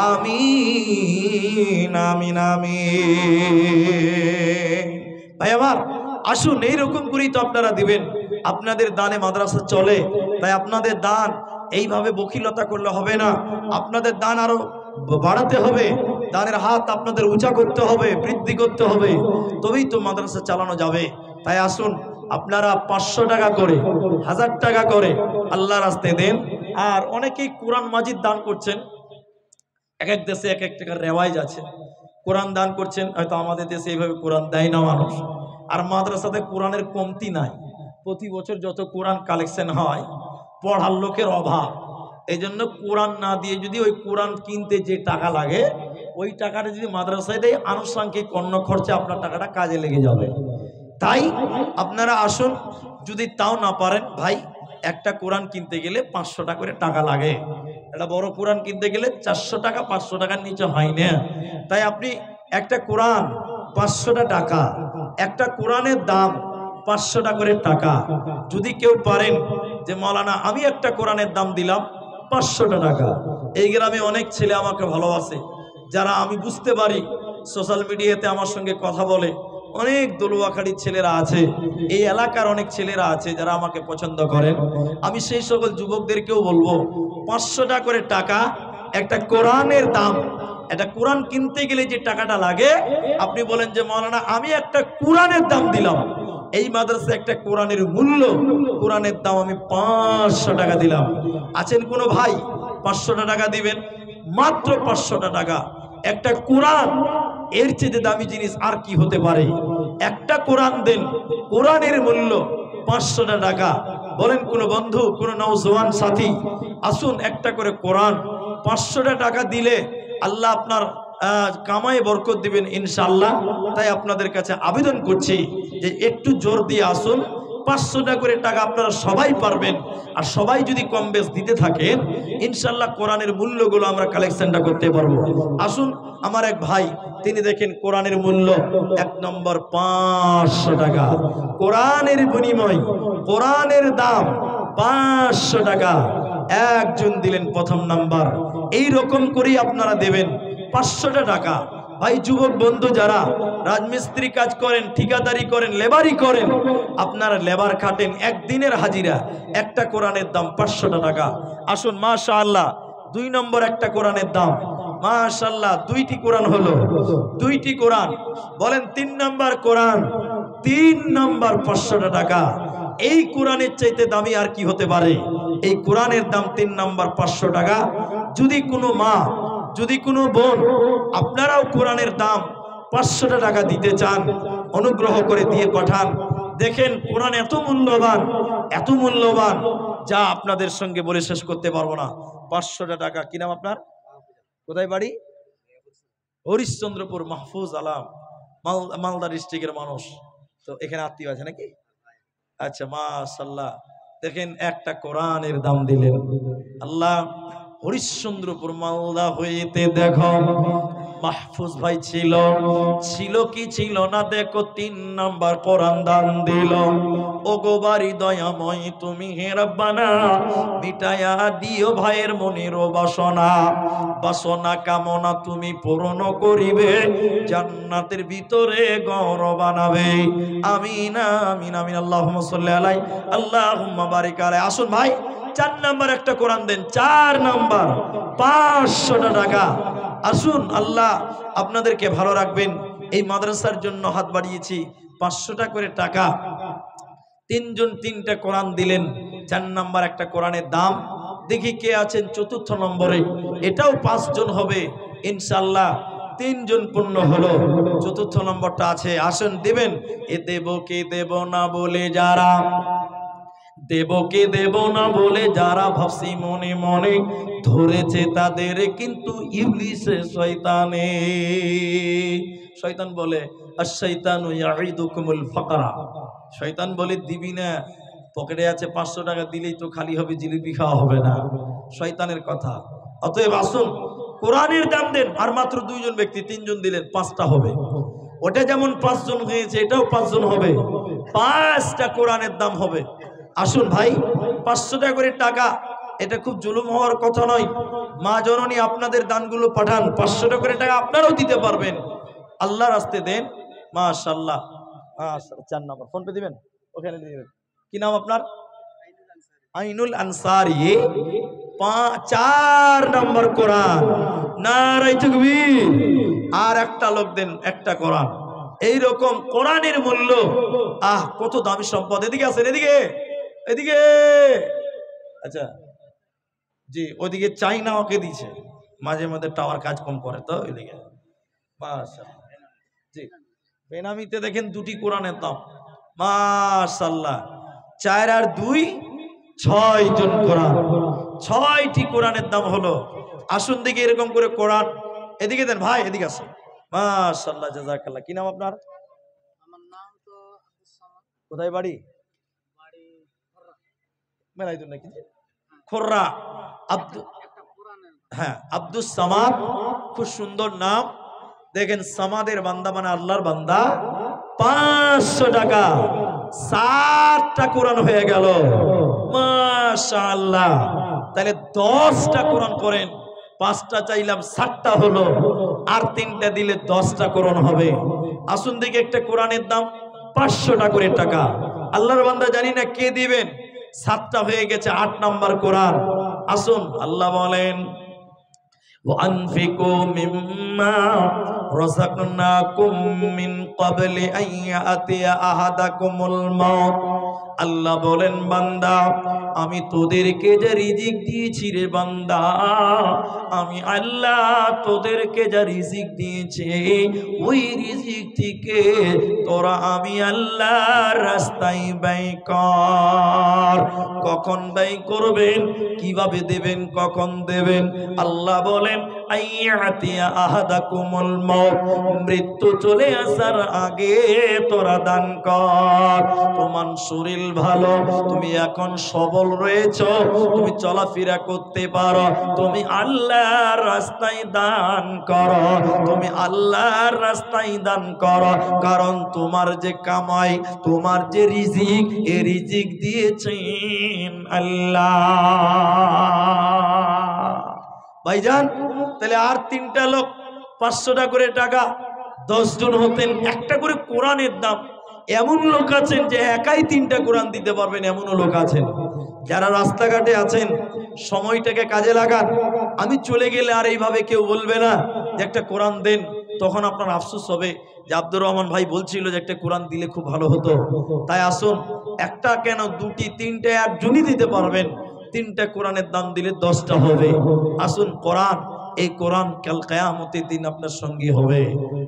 আমিন আমিন আমিন। ভাই আমার আসুন, এইরকম করেই তো আপনারা দিবেন। আপনাদের দানে মাদ্রাসা চলে, তাই আপনাদের দান এইভাবে বখিলতা করলে হবে না। আপনাদের দান আরো বাড়াতে হবে, দানের হাত আপনাদের উঁচা করতে হবে, বৃদ্ধি করতে হবে, তবেই তো মাদ্রাসা চালানো যাবে। তাই আসুন আপনারা 500 টাকা করে, 1000 টাকা করে আল্লাহ রাস্তায় দেন। আর অনেকেই কোরআন মাজিদ দান করছেন। এক এক দেশে এক এক টাকার রেওয়াজ আছে, কোরআন দান করছেন। হয়তো আমাদের দেশে এইভাবে কোরআন দেয় না মানুষ। আর মাদ্রাসাতে কোরআনের কমতি নাই, প্রতি বছর যত কোরআন কালেকশন হয়, পড়ার লোকের অভাব। এই জন্য কোরআন না দিয়ে যদি ওই কোরআন কিনতে যে টাকা লাগে, ওই টাকাটা যদি মাদ্রাসায় দেয়, আনুষঙ্গিক অন্য খরচে আপনার টাকাটা কাজে লেগে যাবে। তাই আপনারা আসুন, যদি তাও না পারেন ভাই, একটা কোরআন কিনতে গেলে 500 টাকা করে টাকা লাগে। একটা বড় কোরআন কিনতে গেলে 400 টাকা, 500 টাকার নিচে হয় না। তাই আপনি একটা কোরআন 500 টাকা, একটা কোরআনের দাম 500 টাকা করে টাকা। যদি কেউ পারেন যে মৌলানা আমি একটা কোরআনের দাম দিলাম 500 টাকা। এই গ্রামে অনেক ছেলে আমাকে ভালোবাসে, যারা আমি বুঝতে পারি সোশ্যাল মিডিয়াতে আমার সঙ্গে কথা বলে, অনেক দলুয়াখাড়ির ছেলেরা আছে, এই এলাকার অনেক ছেলেরা আছে যারা আমাকে পছন্দ করেন। আমি সেই সকল যুবকদেরকেও বলবো 500 টাকা করে টাকা, একটা কোরআনের দাম। একটা কোরআন কিনতে গেলে যে টাকাটা লাগে, আপনি বলেন যে মৌলানা আমি একটা কোরআনের দাম দিলাম, এই মাদ্রাসায় একটা কোরআনের মূল্য, কোরআনের দাম আমি 500 টাকা দিলাম। আছেন কোনো ভাই 500 টাকা দিবেন? মাত্র 500 টাকা একটা কোরআন। এর চেয়ে দামি জিনিস আর কি হতে পারে? একটা কোরআন দেন, কোরআনের মূল্য 500 টাকা। বলেন কোন বন্ধু, কোন নওজওয়ান সাথী, আসুন একটা করে কোরআন 500 টাকা দিলে আল্লাহ আপনার কামায়ে বরকত দিবেন ইনশাআল্লাহ। তাই আপনাদের কাছে আবেদন করছি যে একটু জোর দিয়ে আসুন। 500 টাকা করে টাকা আপনারা সবাই পারবেন, আর সবাই যদি কম বেশ দিতে থাকেন, ইনশাআল্লাহ কোরআনের মূল্যগুলো আমরা কালেকশনটা করতে পারবো। আসুন, আমার এক ভাই, তিনি দেখেন কোরআনের মূল্য 1 নম্বর 500 টাকা, কোরআনের বিনিময়, কোরআনের দাম 500 টাকা। একজন দিলেন প্রথম নাম্বার। এই রকম করেই আপনারা দেবেন 500 টাকা। ভাই যুবক বন্ধু যারা রাজমিস্ত্রি কাজ করেন, ঠিকাদারি করেন, লেবারি করেন, আপনারা লেবার খাটেন, একদিনের হাজিরা, একটা কোরআনের দাম 500 টাকা। আসুন মাশাআল্লাহ, 2 নম্বর একটা কোরআনের দাম মাশাআল্লাহ, 2টি কোরআন হলো, 2টি কোরআন। বলেন 3 নম্বর কোরআন, 3 নাম্বার 500 টাকা। এই কোরআনের চাইতে দামি আর কি হতে পারে? এই কোরআনের দাম 3 নাম্বার 500 টাকা। যদি কোনো মা, যদি কোনো বোন আপনারাও কোরআনের দাম 500 টাকা দিতে চান, অনুগ্রহ করে দিয়ে পাঠান। দেখেন কোরআন এত মূল্যবান, এত মূল্যবান, যা আপনাদের সঙ্গে বলে শেষ করতে পারবো না। 500 টাকা। কি নাম আপনার? কোথায় বাড়ি? হরিশ্চন্দ্রপুর, মাহফুজ আলম, মালদা ডিস্ট্রিক্টের মানুষ। তো এখানে আত্মীয় আছে নাকি? আচ্ছা, মাশাআল্লাহ। দেখেন একটা কোরআনের দাম দিলেন। আল্লাহ হরিশ্চন্দ্রপুর মালদা হইতে দেখো মাহফুজ ভাই ছিল, ছিল কি ছিল না দেখো 3 নাম্বার কোরআন দান দিল। ও গো বাড়ি দয়াময় তুমি হে রব্বানা, মিটায়া দিও ভাইয়ের মনের বাসনা, বাসনা কামনা তুমি পূরণ করিবে, জান্নাতের ভিতরে ঘর বানাবে। আমিন আমিন আমিন। আল্লাহুম্মা সাল্লি আলাই আল্লাহুম্মা বারিক আলাই। আসুন ভাই 4 নাম্বার একটা কোরআন দেন। 4 নাম্বার 500 টাকা। আসুন, আল্লাহ আপনাদেরকে ভালো রাখবেন। এই মাদ্রাসার জন্য হাত বাড়িয়েছি, 500 টাকা করে টাকা। 3 জন 3টা কোরআন দিলেন। 4 নাম্বার একটা কোরআনের দাম। দেখি কে আছেন 4র্থ নম্বরে। এটাও 5 জন হবে ইনশাআল্লাহ। 3 জন পূর্ণ হলো, 4র্থ নম্বরটা আছে। আসুন দিবেন। এ দেব কে দেব না বলে যারা, দেবকে দেব না বলে যারা ভাবছি মনে মনে, ধরেছে তাদের কিন্তু ইবলিসে শয়তানে। শয়তান বলে আশ-শাইতানু ইয়াইদুকুমুল ফাকরা, শয়তান বলে দিবি না, পকেটে আছে 500 টাকা দিলেই তো খালি হবে, জিলিপি খাওয়া হবে না। শয়তানের কথা। অতএব আসুন কোরআনের দাম দেন। আর মাত্র 2 জন ব্যক্তি, 3 জন দিলেন, 5টা হবে। ওটা যেমন 5 জন হয়েছে, এটাও 5 জন হবে, 5টা কোরআনের দাম হবে। আসুন ভাই 500 টাকা করে টাকা, এটা খুব জুলুম হওয়ার কথা নয়। মা জননী আপনাদের দানগুলো পাঠান, 500 টাকা করে টাকা আপনারাও দিতে পারবেন। আল্লাহর রাস্তে দেন। মাশাআল্লাহ। 4 নাম্বার ফোন পে দিবেন, ওখানে দিবেন। কি নাম আপনার? আইনুল আনসারী। 4 নাম্বার কোরআন। নারায়ে তাকবীর। আর একটা লোক দেন একটা কোরআন। এই রকম কোরআনের মূল্য, কত দামি সম্পদ। এদিকে আছেন, এদিকে এদিকে। আচ্ছা জি, ওদিকে চাইনা ওকে দিয়েছে, মাঝে মধ্যে টাওয়ার কাজ কম করে তো এদিকে। মাশাআল্লাহ। জি, বেনামিতে দেখেন 2টি কোরআনের দাম। মাশাআল্লাহ। 4 আর 2 6 জন কোরআন, 6টি কোরআনের দাম হলো। আসুন দেখি এরকম করে কোরআন। এদিকে দেন ভাই, এদিকে আসুন। মাশাআল্লাহ, জাযাকাল্লাহ। কি নাম আপনার? আমার নাম তো আব্দুস সামাদ। কোথায় বাড়ি? বাড়ি খোররা। মেলাইদুন নাকি? খোররা। একটা কোরআনের হ্যাঁ, আব্দুস সামাদ, খুব সুন্দর নাম। দেখেন সামাদের বান্দা মানে আল্লাহর বান্দা। 500 টাকা, 7টা কোরআন হয়ে গেল। মাশাআল্লাহ। তাহলে 10টা কোরআন করেন। 5টা চাইলাম, 7টা হলো। আর 3টা দিলে 10টা কোরআন হবে। আসুন দেখি একটা কোরআনের দাম 500 টাকা করে টাকা। আল্লাহর বান্দা জানি না কে দিবেন। 7টা হয়ে গেছে, 8 নাম্বার কোরআন। আসুন, আল্লাহ বলেন وأنفقوا مما رزقناكم من قبل أن يأتي أحدكم الموت। আল্লাহ বলেন বান্দা, আমি তোদেরকে যে রিজিক দিয়েছি রে বান্দা, আমি আল্লাহ তোদেরকে যা রিজিক দিয়েছি, ওই রিজিক থেকে তোরা আমি আল্লাহর রাস্তায় ব্যয় কর। কখন ব্যয় করবেন, কিভাবে দেবেন, কখন দেবেন? আল্লাহ বলেন আইয়াতিয়া আহাদাকুমুল মাউত, মৃত্যু চলে আসার আগে তোরা দান কর। তোমার শরীর ভালো, তুমি এখন সবল রয়েছো, তুমি চলাফেরা করতে পারো, তুমি আল্লাহর রাস্তায় দান করো, তুমি আল্লাহর রাস্তায় দান করো। কারণ তোমার যে কামাই, তোমার যে রিজিক, এই রিজিক দিয়েছেন আল্লাহ। ভাইজান, তাহলে আর 3টা লোক 500 টাকা করে টাকা, 10 জন হতেন। একটা করে কোরআনের দাম। এমন লোক আছেন যে একাই 3টা কোরআন দিতে পারবেন, এমনও লোক আছেন। যারা রাস্তাঘাটে আছেন, সময়টাকে কাজে লাগান। আমি চলে গেলে আর এইভাবে কেউ বলবে না যে একটা কোরআন দেন, তখন আপনার আফসোস হবে যে আব্দুর রহমান ভাই বলছিল যে একটা কোরআন দিলে খুব ভালো হতো। তাই আসুন, একটা কেন দুটি তিনটে একজনই দিতে পারবেন, তিনটা কোরআনের দাম দিলে 10টা হবে। আসুন কোরআন, এই কোরআন কাল কিয়ামতের দিন আপনার সঙ্গী হবে।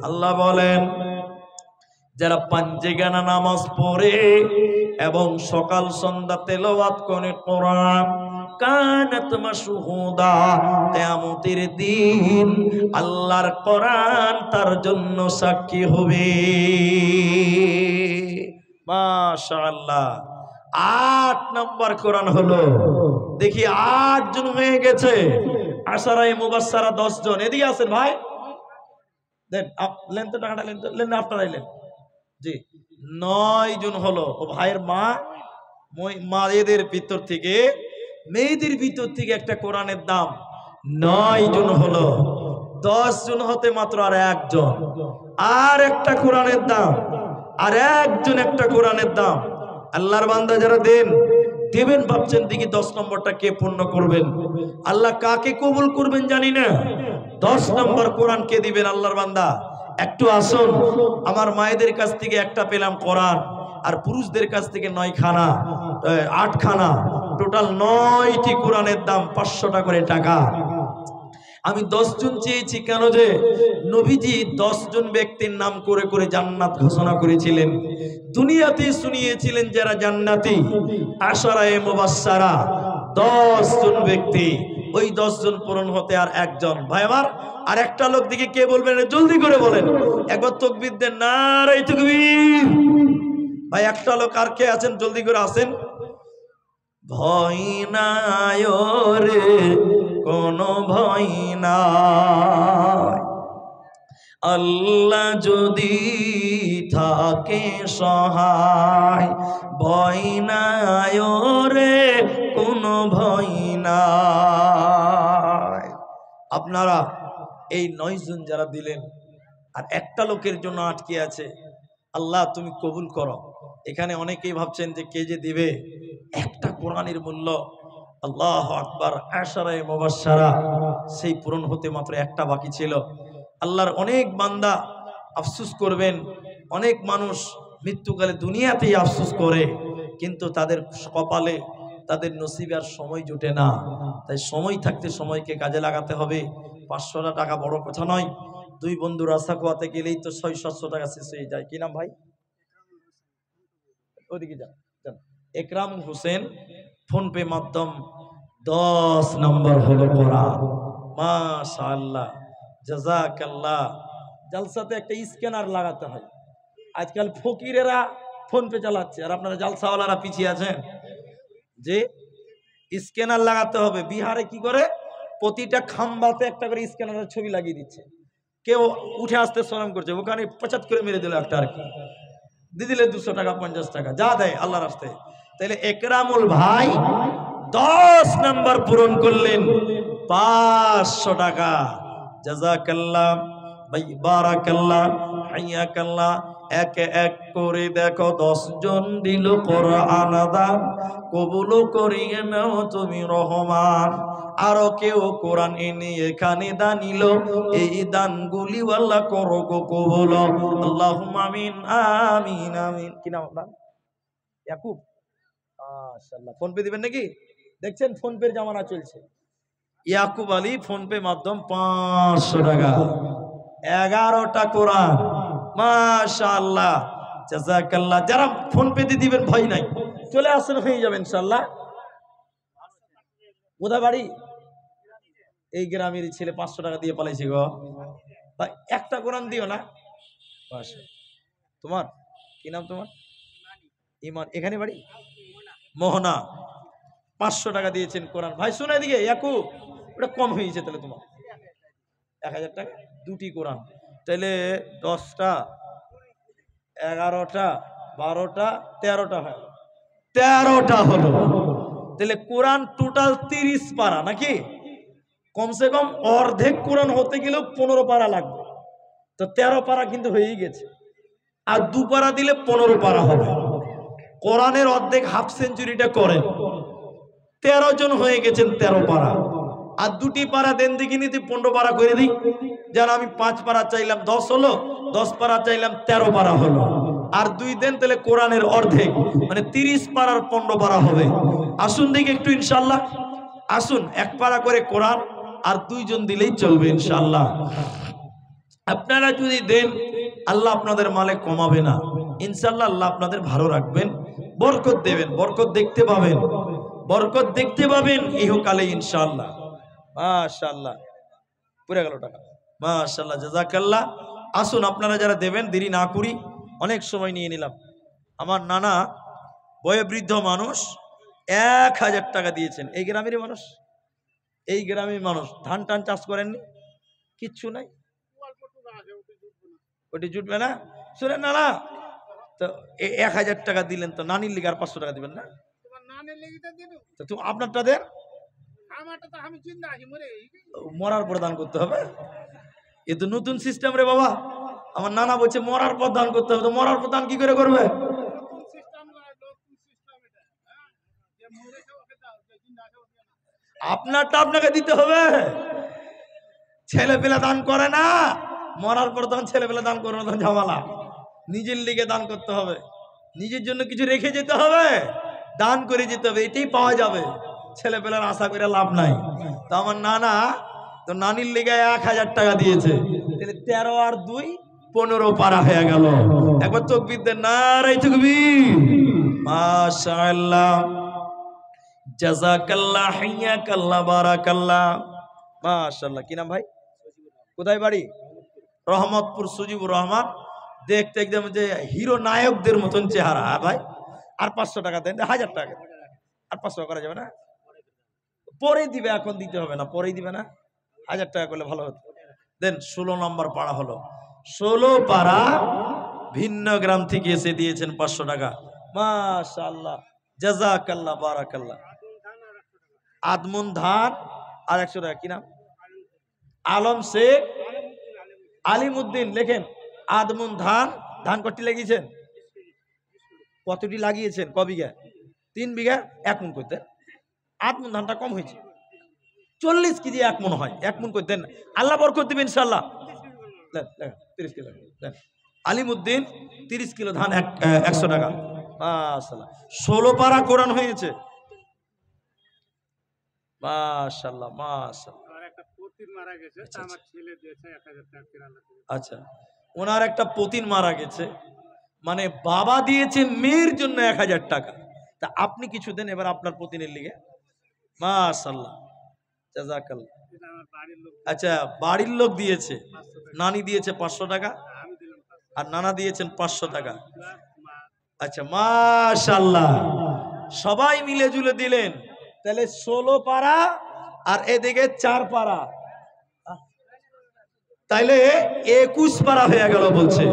আল্লাহ বলেন, যারা পাঞ্জেগানা নামাজ পড়ে এবং সকাল সন্ধ্যা তেলাওয়াত করে কোরআন, কানাত মাশহুদা, কিয়ামতের দিন আল্লাহর কোরআন তার জন্য সাক্ষী হবে। মাশাআল্লাহ। 8 নম্বর কোরআন হলো, দেখি 8 জন হয়ে গেছে। আশারায়ে মুবাশশারা 10 জন। এদিকে আছেন ভাই, দেন লেন তো টাকাটা, লেন তো, লেন আপনারা এলেন জি। 9 জন হলো। ও ভাইয়ের মা, মায়েদের ভিতর থেকে, মেয়েদের ভিতর থেকে একটা কোরআনের দাম 9 জন হলো। 10 জন হতে মাত্র আর 1 জন, আর একটা কোরআনের দাম, আর 1 জন একটা কোরআনের দাম। আল্লাহর বান্দা যারা দেবেন ভাবছেন, দেখি 10 নম্বরটা কে পূর্ণ করবেন। আল্লাহ কাকে কবুল করবেন জানি না, 10 নম্বর কোরআন কে দিবেন আল্লাহর বান্দা। একটু আসুন, আমার মায়েদের কাছ থেকে একটা পেলাম কোরআন, আর পুরুষদের কাছ থেকে 9 খানা, 8 খানা, টোটাল 9টি কোরআনের দাম 500 করে টাকা। আমি 10 জন চেয়েছি, কেন যে নবীজি 10 জন ব্যক্তির নাম করে করে জান্নাত ঘোষণা করেছিলেন, দুনিয়াতে শুনিয়েছিলেন যারা জান্নাতি। আশারায়ে মুবাশশারা 10 জন ব্যক্তি, ওই 10 জন পূরণ হতে আর 1 জন। ভাই আমার, আর একটা লোক দিকে কে বলবেন, জলদি করে বলেন, একবার তাকবীর দেন, নারে তাকবীর। ভাই একটা লোক আর কে আছেন, জলদি করে আসেন। ভয় নাই রে, কোনো ভয় নাই, আল্লাহ যদি থাকে সহায়। ভয় নাই রে, কোনো ভয় নাই। আপনারা এই 9 জন যারা দিলেন, আর একটা লোকের জন্য আটকে আছে, আল্লাহ তুমি কবুল করো। এখানে অনেকেই ভাবছেন যে কে যে দিবে, একটা কোরআনের মূল্য, আল্লাহু আকবার। আশারায়ে মুবাশশারা সেই পূরণ হতে মাত্র একটা বাকি ছিল। আল্লাহর অনেক বান্দা আফসোস করবেন, অনেক মানুষ মৃত্যুকালে দুনিয়াতেই আফসোস করে, কিন্তু তাদের কপালে, তাদের নসিবে আর সময় জোটে না। তাই সময় থাকতে সময়কে কাজে লাগাতে হবে। 500 টাকা বড় কথা নয়। 2 বন্ধু রাস্তা খোয়াতে গেলেই তো 600-700 টাকা শেষ হয়ে যায়। কি নাম ভাই? ওদিকে যান। একরাম হোসেন, ফোন পে মাধ্যম 10 নম্বর হলো কোরআন। মাশাআল্লাহ, জাযাকাল্লাহ। জালসাতে একটা স্ক্যানার লাগাতে হয়। আজকাল ফকিরেরা ফোন পে চালাচ্ছে, আর আপনারা জালসাওয়ালারা পিছিয়ে আছেন। যে স্ক্যানার লাগাতে হবে। বিহারে কি করে, প্রতিটা খাম্বাতে একটা করে স্ক্যানারের ছবি লাগিয়ে দিচ্ছে। কেউ উঠে আসতে শরম করছে, ওখানে 50 করে মেরে দিল একটা, আর কি দিয়ে দিলে 200 টাকা 50 টাকা যা দেয় আল্লাহর রাস্তায়। তাহলে একরামুল ভাই 10 নাম্বার পূরণ করলেন, 500 টাকা। জাযাকাল্লাহ ভাই, বারাকাল্লাহ, হাইয়াকাল্লাহ। একে এক করে দেখো 10 জন দিল কোরআন দান, কবুল করিয়ে নাও তুমি রহমান। আরো কেউ কোরআন এনে এখানে দানিল, এই দানগুলি আল্লাহ করো গো কবুল। আল্লাহুম্মা আমিন, আমিন, আমিন। কি নাম আপনার? ইয়াকুব। মাশাআল্লাহ। ফোন পে দিবেন নাকি? দেখছেন ফোন পের জামানা চলছে। ইয়াকুব আলী, ফোন পে মাধ্যম 500 টাকা, 11টা কোরআন। মাশাআল্লাহ, জাযাকাল্লাহ। যারা ফোন পে দিয়ে দিবেন ভয় নাই, চলে আসেন, হয়ে যাবে ইনশাআল্লাহ। কোথায় বাড়ি? এই গ্রামেরই ছেলে, 500 টাকা দিয়ে পালাইছে গো। ভাই একটা কোরআন দিও না। তোমার কি নাম? তোমার ইমান। এখানে বাড়ি মোহনা। 500 টাকা দিয়েছেন কোরআন। ভাই শুনে দিকে ইয়াকুব, ওটা কম হয়েছে তাহলে তোমার 1000 টাকা, 2টি কোরআন। তাহলে 10টা, 11টা, 12টা, 13টা হয়, 13টা হলো। তাহলে কোরআন টোটাল 30 পারা নাকি? কমসে কম অর্ধেক কোরআন হতে গেলেও 15 পারা লাগবে। তো 13 পারা কিন্তু হয়েই গেছে, আর 2 পারা দিলে 15 পারা হবে। কোরআনের অর্ধেক, হাফ সেঞ্চুরিটা করেন, 13 জন হয়ে গেছেন 13 পারা। আর 2টি পারা দেন দেখিনি 15 পারা করে দিই। যেন আমি 5 পারা চাইলাম 10 হলো, 10 পারা চাইলাম 13 পারা হলো, আর 2 দেন তাহলে কোরআনের অর্ধেক মানে 30 পারার 15 পারা হবে। আসুন দেখি একটু ইনশাআল্লাহ, আসুন 1 পারা করে কোরআন আর 2 জন দিলেই চলবে ইনশাআল্লাহ। আপনারা যদি দেন আল্লাহ আপনাদের মালে কমাবে না ইনশাআল্লাহ, আল্লাহ আপনাদের ভালো রাখবেন, বরকত দেবেন, বরকত দেখতে পাবেন, বরকত দেখতে পাবেন ইহকালে ইনশাআল্লাহ। মাশাআল্লাহ পুরো গেল টাকা, মাশাআল্লাহ জাযাকাল্লাহ। আসুন আপনারা যারা দেবেন দেরি না করি, অনেক সময় নিয়ে নিলাম। আমার নানা বয়োবৃদ্ধ মানুষ 1000 টাকা দিয়েছেন। এই গ্রামেরই মানুষ, এই গ্রামের মানুষ ধান টান চাষ করেননি, কিচ্ছু নাই, ওটি জুটবে না। শুনেন না, তো 1000 টাকা দিলেন, তো নানির লিগে আর 500 টাকা দিবেন না? তো আপনারটা দেন, মরার পর দান করতে হবে। এ তো নতুন সিস্টেম রে বাবা। আমার নানা বলছে মরার পর দান করতে হবে, তো মরার পর দান কি করে করবে? আপনারটা আপনাকে দিতে হবে। ছেলে পেলে দান করে না, মরার পর দান, ছেলে পেলে দান করবে না, ঝামেলা। নিজের লিগে দান করতে হবে, নিজের জন্য কিছু রেখে যেতে হবে, দান করে যেতে হবে, এটাই পাওয়া যাবে। ছেলে পেলার আশা করে লাভ নাই। তো আমার নানা তো নানির লিগে 1000 টাকা দিয়েছে, তাহলে 13 আর 2 15 পারা হয়ে গেল। একবার তাকবীর দেন, নারায়ে তাকবীর, মাশাআল্লাহ, জাযাকাল্লাহ, হাইয়াকাল্লাহ, বারাকাল্লাহ, মাশাআল্লাহ। কি নাম ভাই? কোথায় বাড়ি? রহমতপুর, সুজিবুর রহমান। দেখতে একদম যে হিরো নায়কদের মতন চেহারা। ভাই আর 500 টাকা দেন, 1000 টাকা আর 500 করা যাবে না? পরে দিবে, এখন দিতে হবে না, পরেই দিবে না? 1000 টাকা করলে ভালো হতো। দেন 16 নম্বর পাড়া হলো, 16 পাড়া ভিন্ন গ্রাম থেকে এসে দিয়েছেন 500 টাকা। মাশাআল্লাহ, জাযাকাল্লাহ, বারাকাল্লাহ। আদমুন ধান আর 100 টাকা। কি নাম? আলম শেখ, আলিমউদ্দিন। লেখেন আদমুন ধান। ধান কতটি লাগিয়েছেন? কতটি লাগিয়েছেন? ক বিঘা? 3 বিঘা। 1 মন করতেন। আদমুন ধানটা কম হয়েছে, 40 কেজি 1 মন হয়। 1 মন করে দেন, আল্লাহ বরকত দিবেন ইনশাআল্লাহ। 30 কিলো দেন। আলিমউদ্দিন 30 কিলো ধান, 100 টাকা। মাশাআল্লাহ, 16 পারা কোরআন হয়েছে। মাশাআল্লাহ, মাশাআল্লাহ। আচ্ছা, ওনার একটা পতিন মারা গেছে, মানে বাবা দিয়েছে মেয়ের জন্য 1000 টাকা। তা আপনি কিছু দেন এবার আপনার পতিনের লিগে। মাশাআল্লাহ, জাযাকাল্লাহ। আচ্ছা, বাড়ির লোক দিয়েছে, নানি দিয়েছে 500 টাকা আর নানা দিয়েছেন 500 টাকা। আচ্ছা, মাশাআল্লাহ, সবাই মিলে জুলে দিলেন, তাহলে 16 পারা আর এদিকে 4 পারা, তাইলে 21 পারা হয়ে গেল বলছে।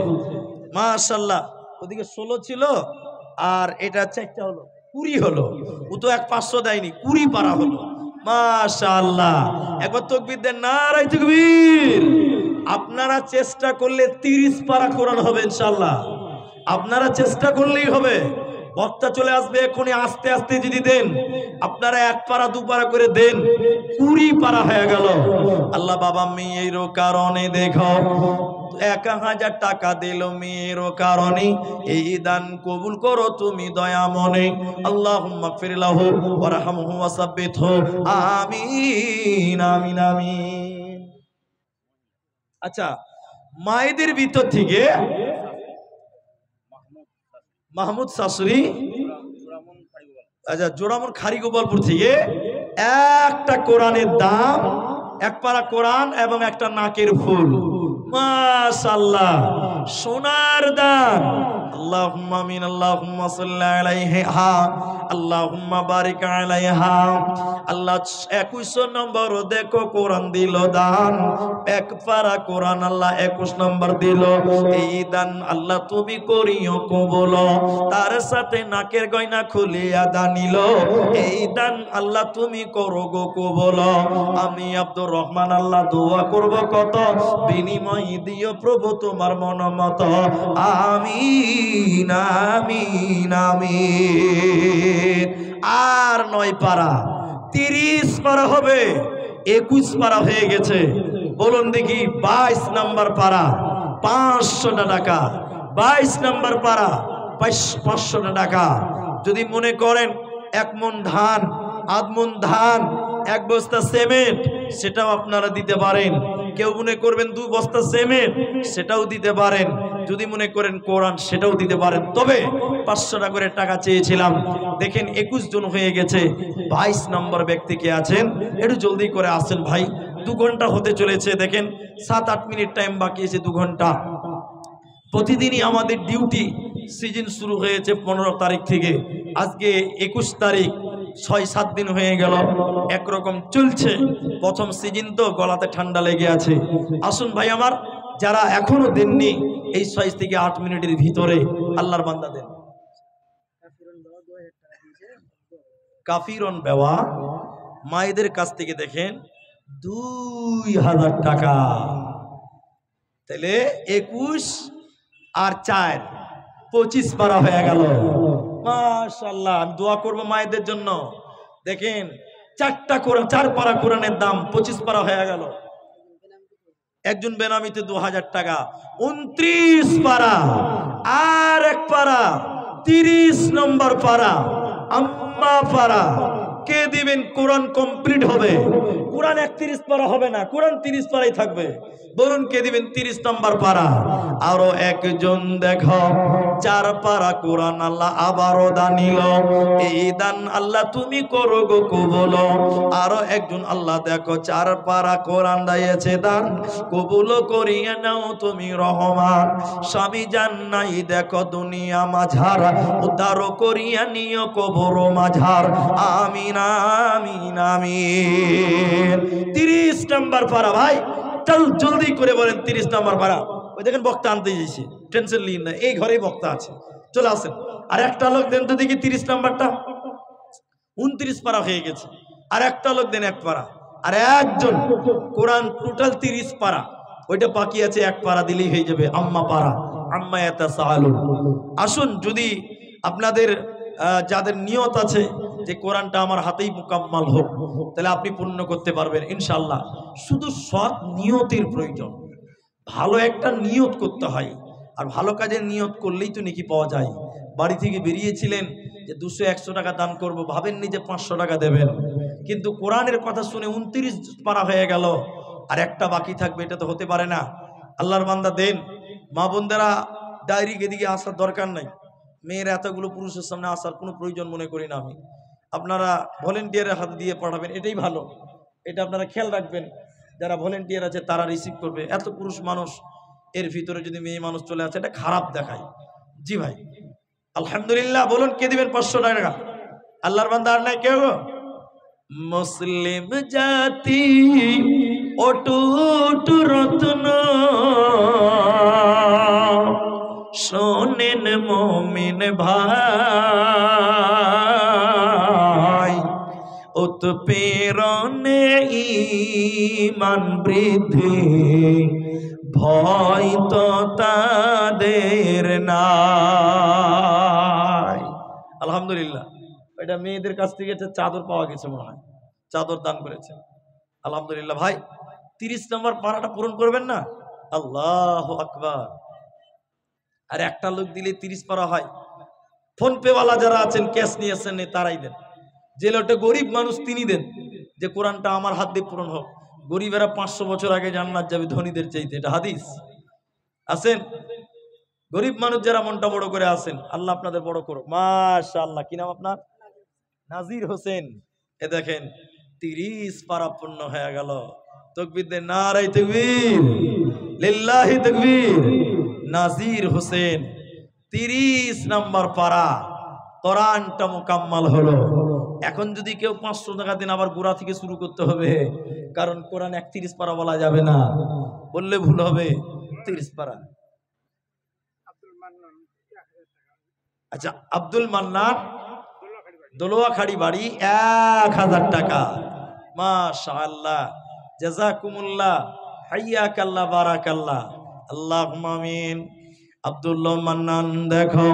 মাশাআল্লাহ, ওদিকে 16 ছিল আর এটা 4টা হলো, 20 হলো। ও তো 500 দেয়নি, 20 পারা হলো। মাশাআল্লাহ, একবার তাকবীর দেন, নারায়ে তাকবীর। আপনারা চেষ্টা করলে 30 পারা কোরআন হবে ইনশাআল্লাহ। আপনারা চেষ্টা করলেই হবে। বক্তা চলে আসবে এখনই, আস্তে আস্তে যদি দেন, আপনারা 1 পারা 2 পারা করে দেন, 20 পারা হয়ে গেল। আল্লাহ বাবা মেয়ের কারণে দেখো 1000 টাকা দিল, মেয়ের কারণে এই দান কবুল করো তুমি দয়া মনে। আল্লাহুম্মা গফির লাহু ওয়ারহামহু ওয়াসাব্বিতহু, আমিন, আমিন, আমিন। আচ্ছা, মায়েদের ভিতর থেকে মাহমুদ শাশুড়ি, আচ্ছা জোড়ামন খারি গোপালপুর থেকে একটা কোরআনের দাম, 1 পারা কোরআন এবং একটা নাকের ফুল। মাশাআল্লাহ, সোনার দান। আল্লাহুম্মা আমিন, আল্লাহুম্মা সাল্লি আলাইহা, আল্লাহুম্মা বারিক আলাইহা। আল্লাহ 21 নম্বর দেখো কোরআন দিল দান, 1 পারা কোরআন আল্লাহ 21 নম্বর দিল। এই দান আল্লাহ তুমি করিও কবুল, তার সাথে নাকের গয়না খুলিয়া দানিল। এই দান আল্লাহ তুমি করো গো কবুল। আমি আব্দুর রহমান আল্লাহ দোয়া করব কত, বিনিময় দিও প্রভু তোমার মন মতো। আমিন, আমিন, আমিন। আর 9 পারা, 30 পারা হবে। 21 পারা হয়ে গেছে। বলুন দেখি 22 নাম্বার পারা 500 টাকা, 22 নাম্বার পারা 500 টাকা। যদি মনে করেন 1 মণ ধান, 8 মণ ধান, 1 বস্তা সিমেন্ট, সেটাও আপনারা দিতে পারেন। কেউ মনে করবেন 2 বস্তা সিমেন্ট, সেটাও দিতে পারেন। যদি মনে করেন কোরআন, সেটাও দিতে পারেন। তবে 500 টাকা করে টাকা চেয়েছিলাম। দেখেন 21 জন হয়ে গেছে। 22 নম্বর ব্যক্তি কে আছেন? একটু জলদি করে আসেন ভাই, 2 ঘন্টা হতে চলেছে। দেখেন 7-8 মিনিট টাইম বাকি আছে, 2 ঘন্টা। প্রতিদিনই আমাদের ডিউটি সিজন শুরু হয়েছে 15 তারিখ থেকে, আজকে 21 তারিখ, 6-7 দিন হয়ে গেল, একরকম চলছে। প্রথম সিজন তো, গলাতে ঠান্ডা লেগে আছে। আসুন ভাই আমার, যারা এখনো দেননি, এই 6 থেকে 8 মিনিটের ভিতরে আল্লাহর বান্দা দেন। কাফিরন বেওয়া মায়েদের কাছ থেকে দেখেন 2000 টাকা। তাহলে 21 আর 4 25 পারা হয়ে গেল। মাশাআল্লাহ, আমি দোয়া করব মায়েদের জন্য। দেখেন 4টা কোরআন, 4 পারা কোরআনের দাম 25 পারা হয়ে গেল। একজন বেনামিতে 2000 টাকা, 29 পারা। আর 1 পারা 30 নম্বর পারা, আম্মা পারা। কে দিবেন? কোরআন কমপ্লিট হবে। কোরআন 31 পারা হবে না, কোরআন 30 পারাই থাকবে। বলুন কে দিবেন? 30 নম্বর পারা। আরো একজন দেখো 4 পারা কোরআন আল্লাহ আবারও দানিল। এই দান আল্লাহ তুমি করো গো কবুল। আরো একজন আল্লাহ দেখো 4 পারা কোরআন দিয়েছে দান, কবুল করিয়ে নাও তুমি রহমান। স্বামী জান্নাই দেখো দুনিয়া মাঝার, উদ্ধার করিয়া নিও কবর মাঝার। আমিন আমিন আমিন। 30 নম্বর পারা ভাই, চল জলদি করে বলেন 30 নম্বর পারা। ওই দেখেন বক্তা আনতে যাইছি, টেনশন নিন না, এই ঘরেই বক্তা আছে, চলে আসেন। আর একটা লোক দেন তো দেখি 30 নম্বরটা। 29 পারা হয়ে গেছে। আর একটা লোক দেন 1 পারা। আর একজন কোরআন টোটাল 30 পারা, ওইটা বাকি আছে, 1 পারা দিলেই হয়ে যাবে আম্মা পারা। আম্মা ইয়াতাসাআলুন। আসুন, যদি আপনাদের যাদের নিয়ত আছে যে কোরআনটা আমার হাতেই মুকাম্মাল হোক, তাহলে আপনি পূর্ণ করতে পারবেন ইনশাআল্লাহ। শুধু সৎ নিয়তের প্রয়োজন, ভালো একটা নিয়ত করতে হয়। আর ভালো কাজের নিয়ত করলেই তো নেকি পাওয়া যায়। বাড়ি থেকে বেরিয়েছিলেন যে 200-100 টাকা দান করব, ভাবেননি যে 500 টাকা দেবেন। কিন্তু কোরআনের কথা শুনে 29 পারা হয়ে গেল, আর একটা বাকি থাকবে, এটা তো হতে পারে না। আল্লাহর বান্দা দেন। মা বোনদেরা ডাইরেক্ট এদিকে আসার দরকার নাই, মেয়ের এতগুলো পুরুষের সামনে আসার কোনো প্রয়োজন মনে করি না আমি। আপনারা ভলেন্টিয়ারের হাতে দিয়ে পাঠাবেন, এটাই ভালো। এটা আপনারা খেয়াল রাখবেন, যারা ভলেন্টিয়ার আছে তারা রিসিভ করবে। এত পুরুষ মানুষ, এর ভিতরে যদি মেয়ে মানুষ চলে আসে, এটা খারাপ দেখায়। জি ভাই, আলহামদুলিল্লাহ। বলুন কে দিবেন 500 টাকা? আল্লাহর বান্দা আর নাই কেউ? মুসলিম জাতি অটুট রত্ন, শোনেন মুমিন ভাই, উৎপীড়নে ঈমান বৃদ্ধি, ভয় তো তাদের নাই। আলহামদুলিল্লাহ। এটা মেয়েদের কাছ থেকে একটা চাদর পাওয়া গেছে, মনে হয় চাদর দান করেছে। আলহামদুলিল্লাহ ভাই, 30 নম্বর পারাটা পূরণ করবেন না? আল্লাহু আকবার। আর একটা লোক দিলে 30 পারা হয়। ফোন পে ওয়ালা যারা আছেন, ক্যাশ নিয়েছেন, তারাই দেন। যে লোকটা গরিব মানুষ, তিনি দেন যে কোরআনটা আমার হাত দিয়ে পূরণ হোক। গরিবেরা 500 বছর আগে জান্নাত যাবে ধনীদের চাইতে, এটা হাদিস। আছেন গরিব মানুষ যারা মনটা বড় করে আসেন, আল্লাহ আপনাদের বড় করো। মাশাআল্লাহ। কি নাম আপনার? নাজির হোসেন। এ দেখেন 30 পারা পূর্ণ হয়ে গেল। তাকবীর দেন, নারায়ে তাকবীর, লিল্লাহি তাকবীর। নাজির হোসেন 30 নম্বর পারা, কোরআনটা মুকাম্মাল হলো। এখন যদি কেউ 500 টাকা দিন, আবার গোড়া থেকে শুরু করতে হবে, কারণ কোরআন 31 পারা বলা যাবে না, বললে ভুল হবে। 30 পারা। আচ্ছা, আব্দুল মান্নান, দোলোয়াখাড়ি বাড়ি, 1000 টাকা। মাশাআল্লাহ, জাযাকুমুল্লাহ, হাইয়াকাল্লাহ, বারাকাল্লাহ, আল্লাহুম্মা আমিন। আব্দুল্লাহ মান্নান দেখো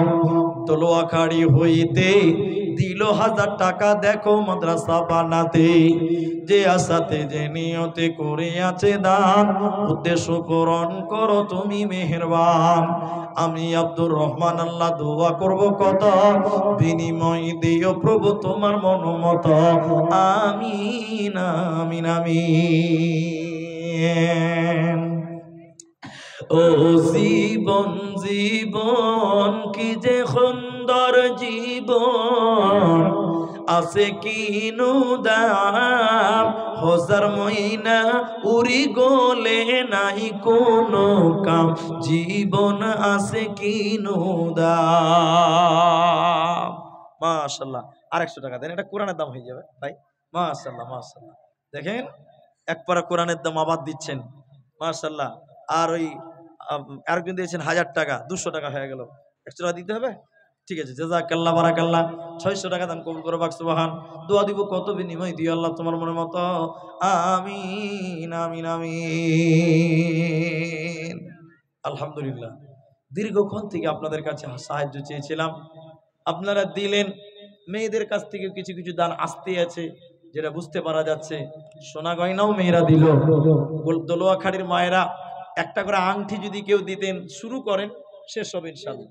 দোলোয়াখাড়ি হইতে দিল 1000 টাকা দেখো মাদ্রাসা বানাতে। যে আশাতে যে নিয়তে করিয়াছে দান, উদ্দেশ্য পূরণ করো তুমি মেহেরবান। আমি আব্দুর রহমান আল্লাহ দোয়া করব কত, বিনিময় দিও প্রভু তোমার মনোমত। আমিন আমিন আমিন। ও জীবন জীবন কি যে সুন্দর জীবন, আছে কিনু দাম হাজার মহিনা উড়ি গলে নাই কোনো কাম, জীবন আছে কিনু দাম। মাশাআল্লাহ, আর 100 টাকা দেন, এটা কোরআনের দাম হয়ে যাবে ভাই। মাশাআল্লাহ মাশাআল্লাহ, দেখেন এক পারা কোরআনের দাম আবার দিচ্ছেন। মাশাআল্লাহ। আর ওই আরেকজন দিয়েছেন 1000 টাকা, 200 টাকা হয়ে গেল। 100 টাকা দিতে হবে, ঠিক আছে। জাযাকাল্লাহ বারাকাল্লাহ। 600 টাকা দান কবুল করো বাক সুবহান। দোয়া দিব কত, বিনিময় দিও আল্লাহ তোমার মনের মতো। আমিন আমিন আমিন। আলহামদুলিল্লাহ, দীর্ঘক্ষণ থেকে আপনাদের কাছে সাহায্য চেয়েছিলাম, আপনারা দিলেন। মেয়েদের কাছ থেকে কিছু কিছু দান আসতে আছে, যেটা বুঝতে পারা যাচ্ছে। সোনা গয়নাও মেয়েরা দিল। দোলোয়াখাড়ির মায়েরা একটা করে আংটি যদি কেউ দিতেন, শুরু করেন, শেষ হবে ইনশাআল্লাহ।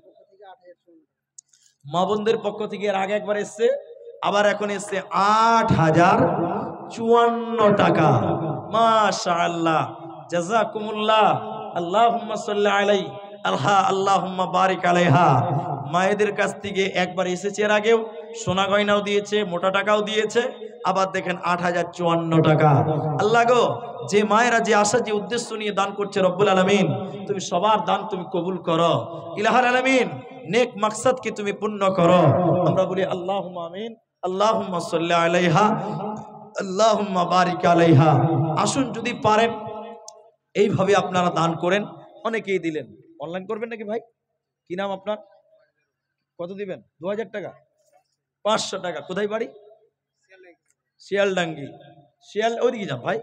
মা বোনদের পক্ষ থেকে এর আগে একবার এসছে, আবার এখন এসছে 8054 টাকা। মাশাআল্লাহ, জাযাকুমুল্লাহ, আল্লাহুম্মা সাল্লি আলাইহি আল্লাহুম্মা বারিক আলাইহা। মায়েদের কাছ থেকে একবার এসেছে, এর আগেও সোনা গয়নাও দিয়েছে, মোটা টাকাও দিয়েছে। আবার দেখেন 8054 টাকা। আল্লাহ গো, যে মায়েরা যে আশা যে উদ্দেশ্য নিয়ে দান করছে, রব্বুল আলামিন তুমি সবার দান তুমি কবুল করো। ইলাহুল আলামিন নেক মাকসাদকে তুমি পূর্ণ করো। আমরা বলি আল্লাহুম্মা আমিন। আল্লাহুম্মা সাল্লি আলাইহা আল্লাহুম্মা বারিক আলাইহা। আসুন, যদি পারেন এইভাবে আপনারা দান করেন। অনেকেই দিলেন, অনলাইন করবেন নাকি ভাই? কি নাম আপনার? কত দিবেন? 2000 টাকা, 500 টাকা। কোথায় বাড়ি? শিয়ালডাঙ্গি। শিয়াল ওইদিকে যান ভাই।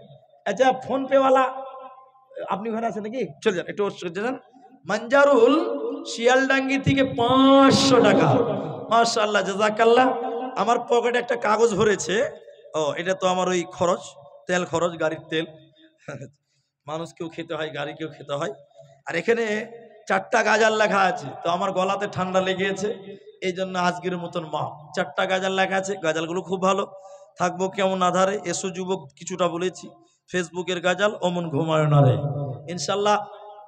আচ্ছা, ফোন পে ওয়ালা আপনি ওখানে আছেন নাকি? চলে যান, একটু যান। মানজারুল শিয়ালডাঙ্গি থেকে 500 টাকা। মাশাআল্লাহ, জাযাকাল্লাহ। আমার পকেটে একটা কাগজ ভরেছে। ও, এটা তো আমার ওই খরচ, তেল খরচ, গাড়ির তেল। মানুষকেও খেতে হয়, গাড়িকেও খেতে হয়। আর এখানে 4টা গাজাল লেখা আছে, তো আমার গলাতে ঠান্ডা লেগেছে, এই জন্য আজকের মতন মা 4টা গাজাল লেখা আছে। গাজালগুলো খুব ভালো। থাকবো কেমন আধারে, এসো যুবক, কিছুটা বলেছি। ফেসবুকের গাজাল, অমন ঘুমায় না রে। ইনশাল্লাহ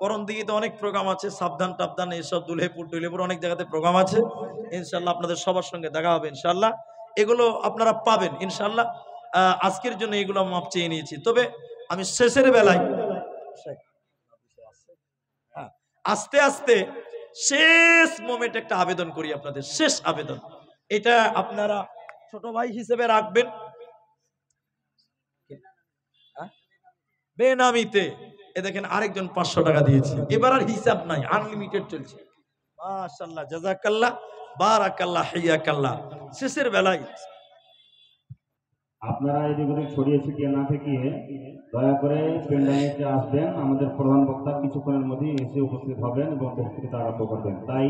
করণ দিঘিতে অনেক প্রোগ্রাম আছে, সাবধান টাবধান এইসব, দুলেপুর অনেক জায়গাতে প্রোগ্রাম আছে। ইনশাল্লাহ আপনাদের সবার সঙ্গে দেখা হবে ইনশাল্লাহ। এগুলো আপনারা পাবেন ইনশাল্লাহ। আজকের জন্য এগুলো মাপ চেয়ে নিয়েছি। তবে আমি শেষের বেলায় আস্তে আস্তে শেষ মোমেন্টে একটা আবেদন করি আপনাদের, শেষ আবেদন। এটা আপনারা ছোট ভাই হিসেবে রাখবেন, বেনামিতে। এ দেখেন আরেকজন 500 টাকা দিয়েছে। এবার আর হিসাব নাই, আনলিমিটেড চলছে। মাশাআল্লাহ, জাযাকাল্লাহ, বারাকাল্লাহ, হাইয়াকাল্লাহ। শেষের বেলায় আপনারা এদিকে ছড়িয়ে ছিটিয়ে না থেকে দয়া করে পেন্ডাইতে আসবেন। আমাদের প্রধান বক্তা কিছুক্ষণের মধ্যে এসে উপস্থিত হবেন এবং বক্তৃতা আরম্ভ করবেন। তাই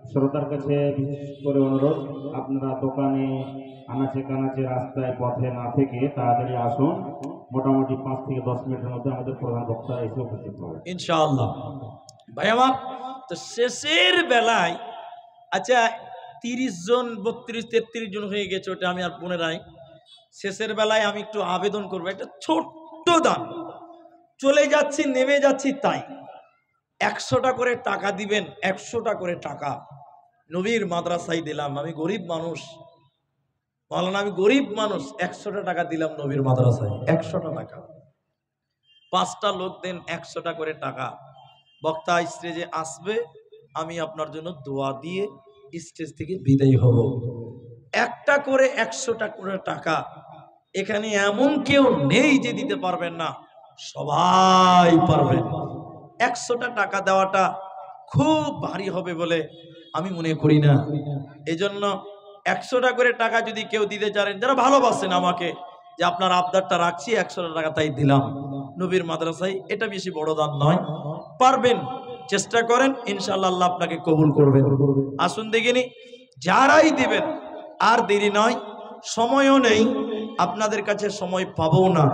শ্রোতার কাছে বিশেষ করে অনুরোধ, আপনারা দোকানে, আনাচে কানাচে, রাস্তায়, পথে না থেকে তাড়াতাড়ি আসুন। মোটামুটি 5 থেকে 10 মিনিটের মধ্যে আমাদের প্রধান বক্তা এসে উপস্থিত হবে ইনশাআল্লাহ। ভাই আমার, তো শেষের বেলায়, আচ্ছা 30 জন 32 33 জন হয়ে গেছে, ওটা আমি আর পুনরায় শেষের বেলায় আমি একটু আবেদন করবো, একটা ছোট্ট দান। চলে যাচ্ছি, নেমে যাচ্ছি, তাই 100টা করে টাকা দিবেন। 100টা করে টাকা নবীর মাদ্রাসায় দিলাম। আমি গরিব মানুষ, মাওলানা, আমি গরিব মানুষ। 100টা টাকা দিলাম নবীর মাদ্রাসায়, 100টা টাকা। 5টা লোক দেন 100টা করে টাকা। বক্তা স্টেজে আসবে, আমি আপনার জন্য দোয়া দিয়ে স্টেজ থেকে বিদায় হব। একটা করে 100টা করে টাকা। এখানে এমন কেউ নেই যে দিতে পারবেন না, সবাই পারবেন। 100টা টাকা দেওয়াটা খুব ভারী হবে বলে আমি মনে করি না। এই জন্য 100টা করে টাকা যদি কেউ দিতে চান, যারা ভালোবাসেন আমাকে, যে আপনার আবদারটা রাখছি, 100টা টাকা তাই দিলাম নবীর মাদ্রাসায়। এটা বেশি বড় দান নয়, পারবেন, চেষ্টা করেন, ইনশাআল্লাহ আল্লাহ আপনাকে কবুল করবেন। আসুন দেখিনি, যারাই দিবেন আর দেরি নয়, সময়ও নেই, আপনাদের কাছে সময় পাবো না,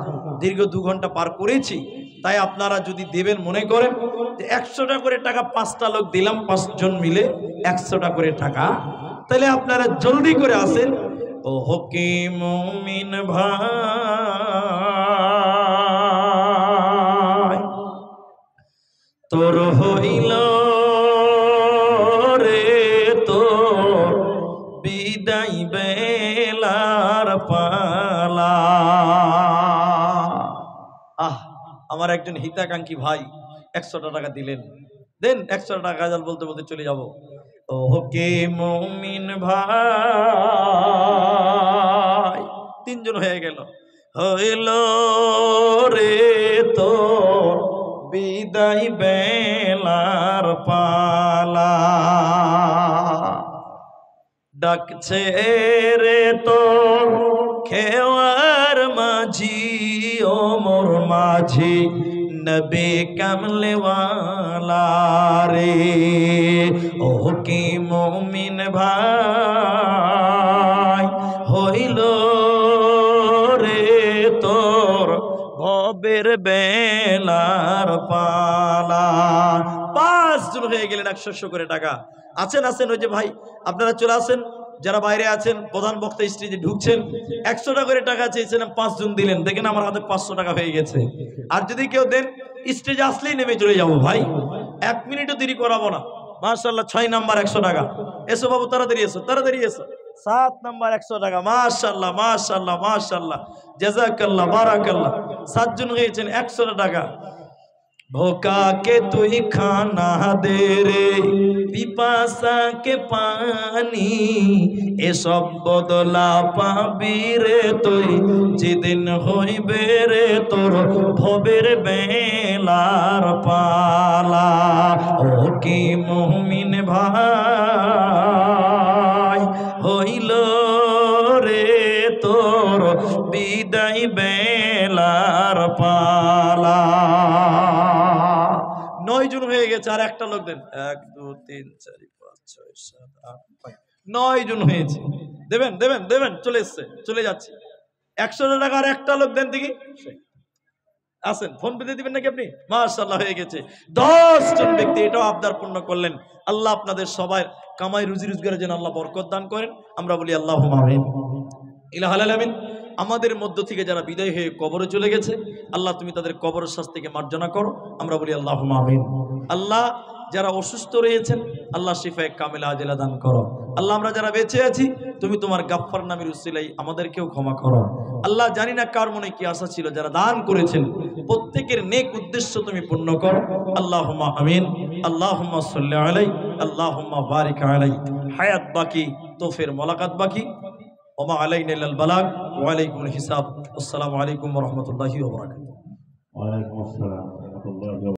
দীর্ঘ 2 ঘন্টা পার করেছি। তাই আপনারা যদি দেবেন মনে করেন যে 100টা করে টাকা 5টা লোক দিলাম, 5 জন মিলে 100টা করে টাকা, তাহলে আপনারা জলদি করে আসেন। ও হকি মুমিন ভাই তোর হইল রে তো বিদায় বেলার পালা। আমার একজন হিতাকাঙ্ক্ষী ভাই 100টা টাকা দিলেন, দেন 100 টাকা গাজাল বলতে বলতে চলে যাব। ও কে মুমিন ভাই, 3 জন হয়ে গেল। হইল রে তো বিদায় বেলার পালা, ডাকছে রে তো খেওয়ার মাঝি ও মোর মাঝি নবী কামলেওয়ালা রে। ও কি মুমিন ভাই হইল রে তোর ভবের বেলার পালা। 5 জন হয়ে গেলেন, 100 করে টাকা। আছেন ওই যে ভাই আপনারা চলে আসেন, যারা বাইরে আছেন, প্রধান বক্তা স্টেজে ঢুকছেন, 100টা করে টাকা চেয়েছিলাম, 5 জন দিলেন, দেখেন আমার হাতে 500 টাকা হয়ে গেছে। আর যদি কেউ দেন স্টেজে আসলেই নেমে চলে যাবো ভাই, 1 মিনিটও দেরি করাবো না। মাশাআল্লাহ 6 নাম্বার 100 টাকা, এসো বাবু তাড়াতাড়ি এসো, তাড়াতাড়ি এসো। 7 নাম্বার 100 টাকা, মাশাআল্লাহ মাশাআল্লাহ মাশাআল্লাহ, জাযাকাল্লাহ বারাকাল্লাহ। 7 জন হয়েছেন, 100 টাকা। भूखा के तू ही खाना दे रे पिपासा के पानी ए सब बदला पाबी रे तुई जेदिन हইবে রে তোর ভবের বেলার পালা। ও কি মুমিন ভাই হইল রে তোর বিদায় বেলার পালা। 9 জন হয়ে গেছে, আর একটা লোক দেন। 1 2 3 4 5 6 7 8 9 জন হয়েছে, দেবেন দেবেন দেবেন, চলে এসছে, চলে যাচ্ছে। 100 টাকা আর একটা লোক দেন দেখি, আসেন। ফোন পে দিবেন নাকি আপনি? মাশাআল্লাহ হয়ে গেছে 10 জন ব্যক্তি, এটাও আবদার পূর্ণ করলেন। আল্লাহ আপনাদের সবার কামাই রুজি রোজগারের জন্য আল্লাহ বরকত দান করেন। আমরা বলি আল্লাহুম্মা আমিন। ইলাহাল আলামিন। আমাদের মধ্য থেকে যারা বিদায় হয়ে কবরে চলে গেছে, আল্লাহ তুমি তাদের কবরের শাস্তিকে মার্জনা করো। আমরা বলি আল্লাহুম্মা আমিন। আল্লাহ যারা অসুস্থ রয়েছেন, আল্লাহ শিফায়ে কামিলা আজেলা দান করো। আল্লাহ আমরা যারা বেঁচে আছি, তুমি তোমার গাফফার নামের উসিলাই আমাদেরকেও ক্ষমা করো। আল্লাহ জানি না কার মনে কি আশা ছিল, যারা দান করেছেন প্রত্যেকের নেক উদ্দেশ্য তুমি পূর্ণ করো। আল্লাহুম্মা আমিন। আল্লাহুম্মা সাল্লি আলাইহি, আল্লাহুম্মা বারিক আলাইহি। হায়াত বাকি, তোফের মোলাকাত বাকি। ওমা আলাইনা ইল্লাল বালাগ ওয়া আলাইকুমুল হিসাব। আসসালামু আলাইকুম ওয়া রাহমাতুল্লাহি ওয়া বারাকাতুহু। ওয়া আলাইকুম আসসালাম ওয়া রাহমাতুল্লাহি।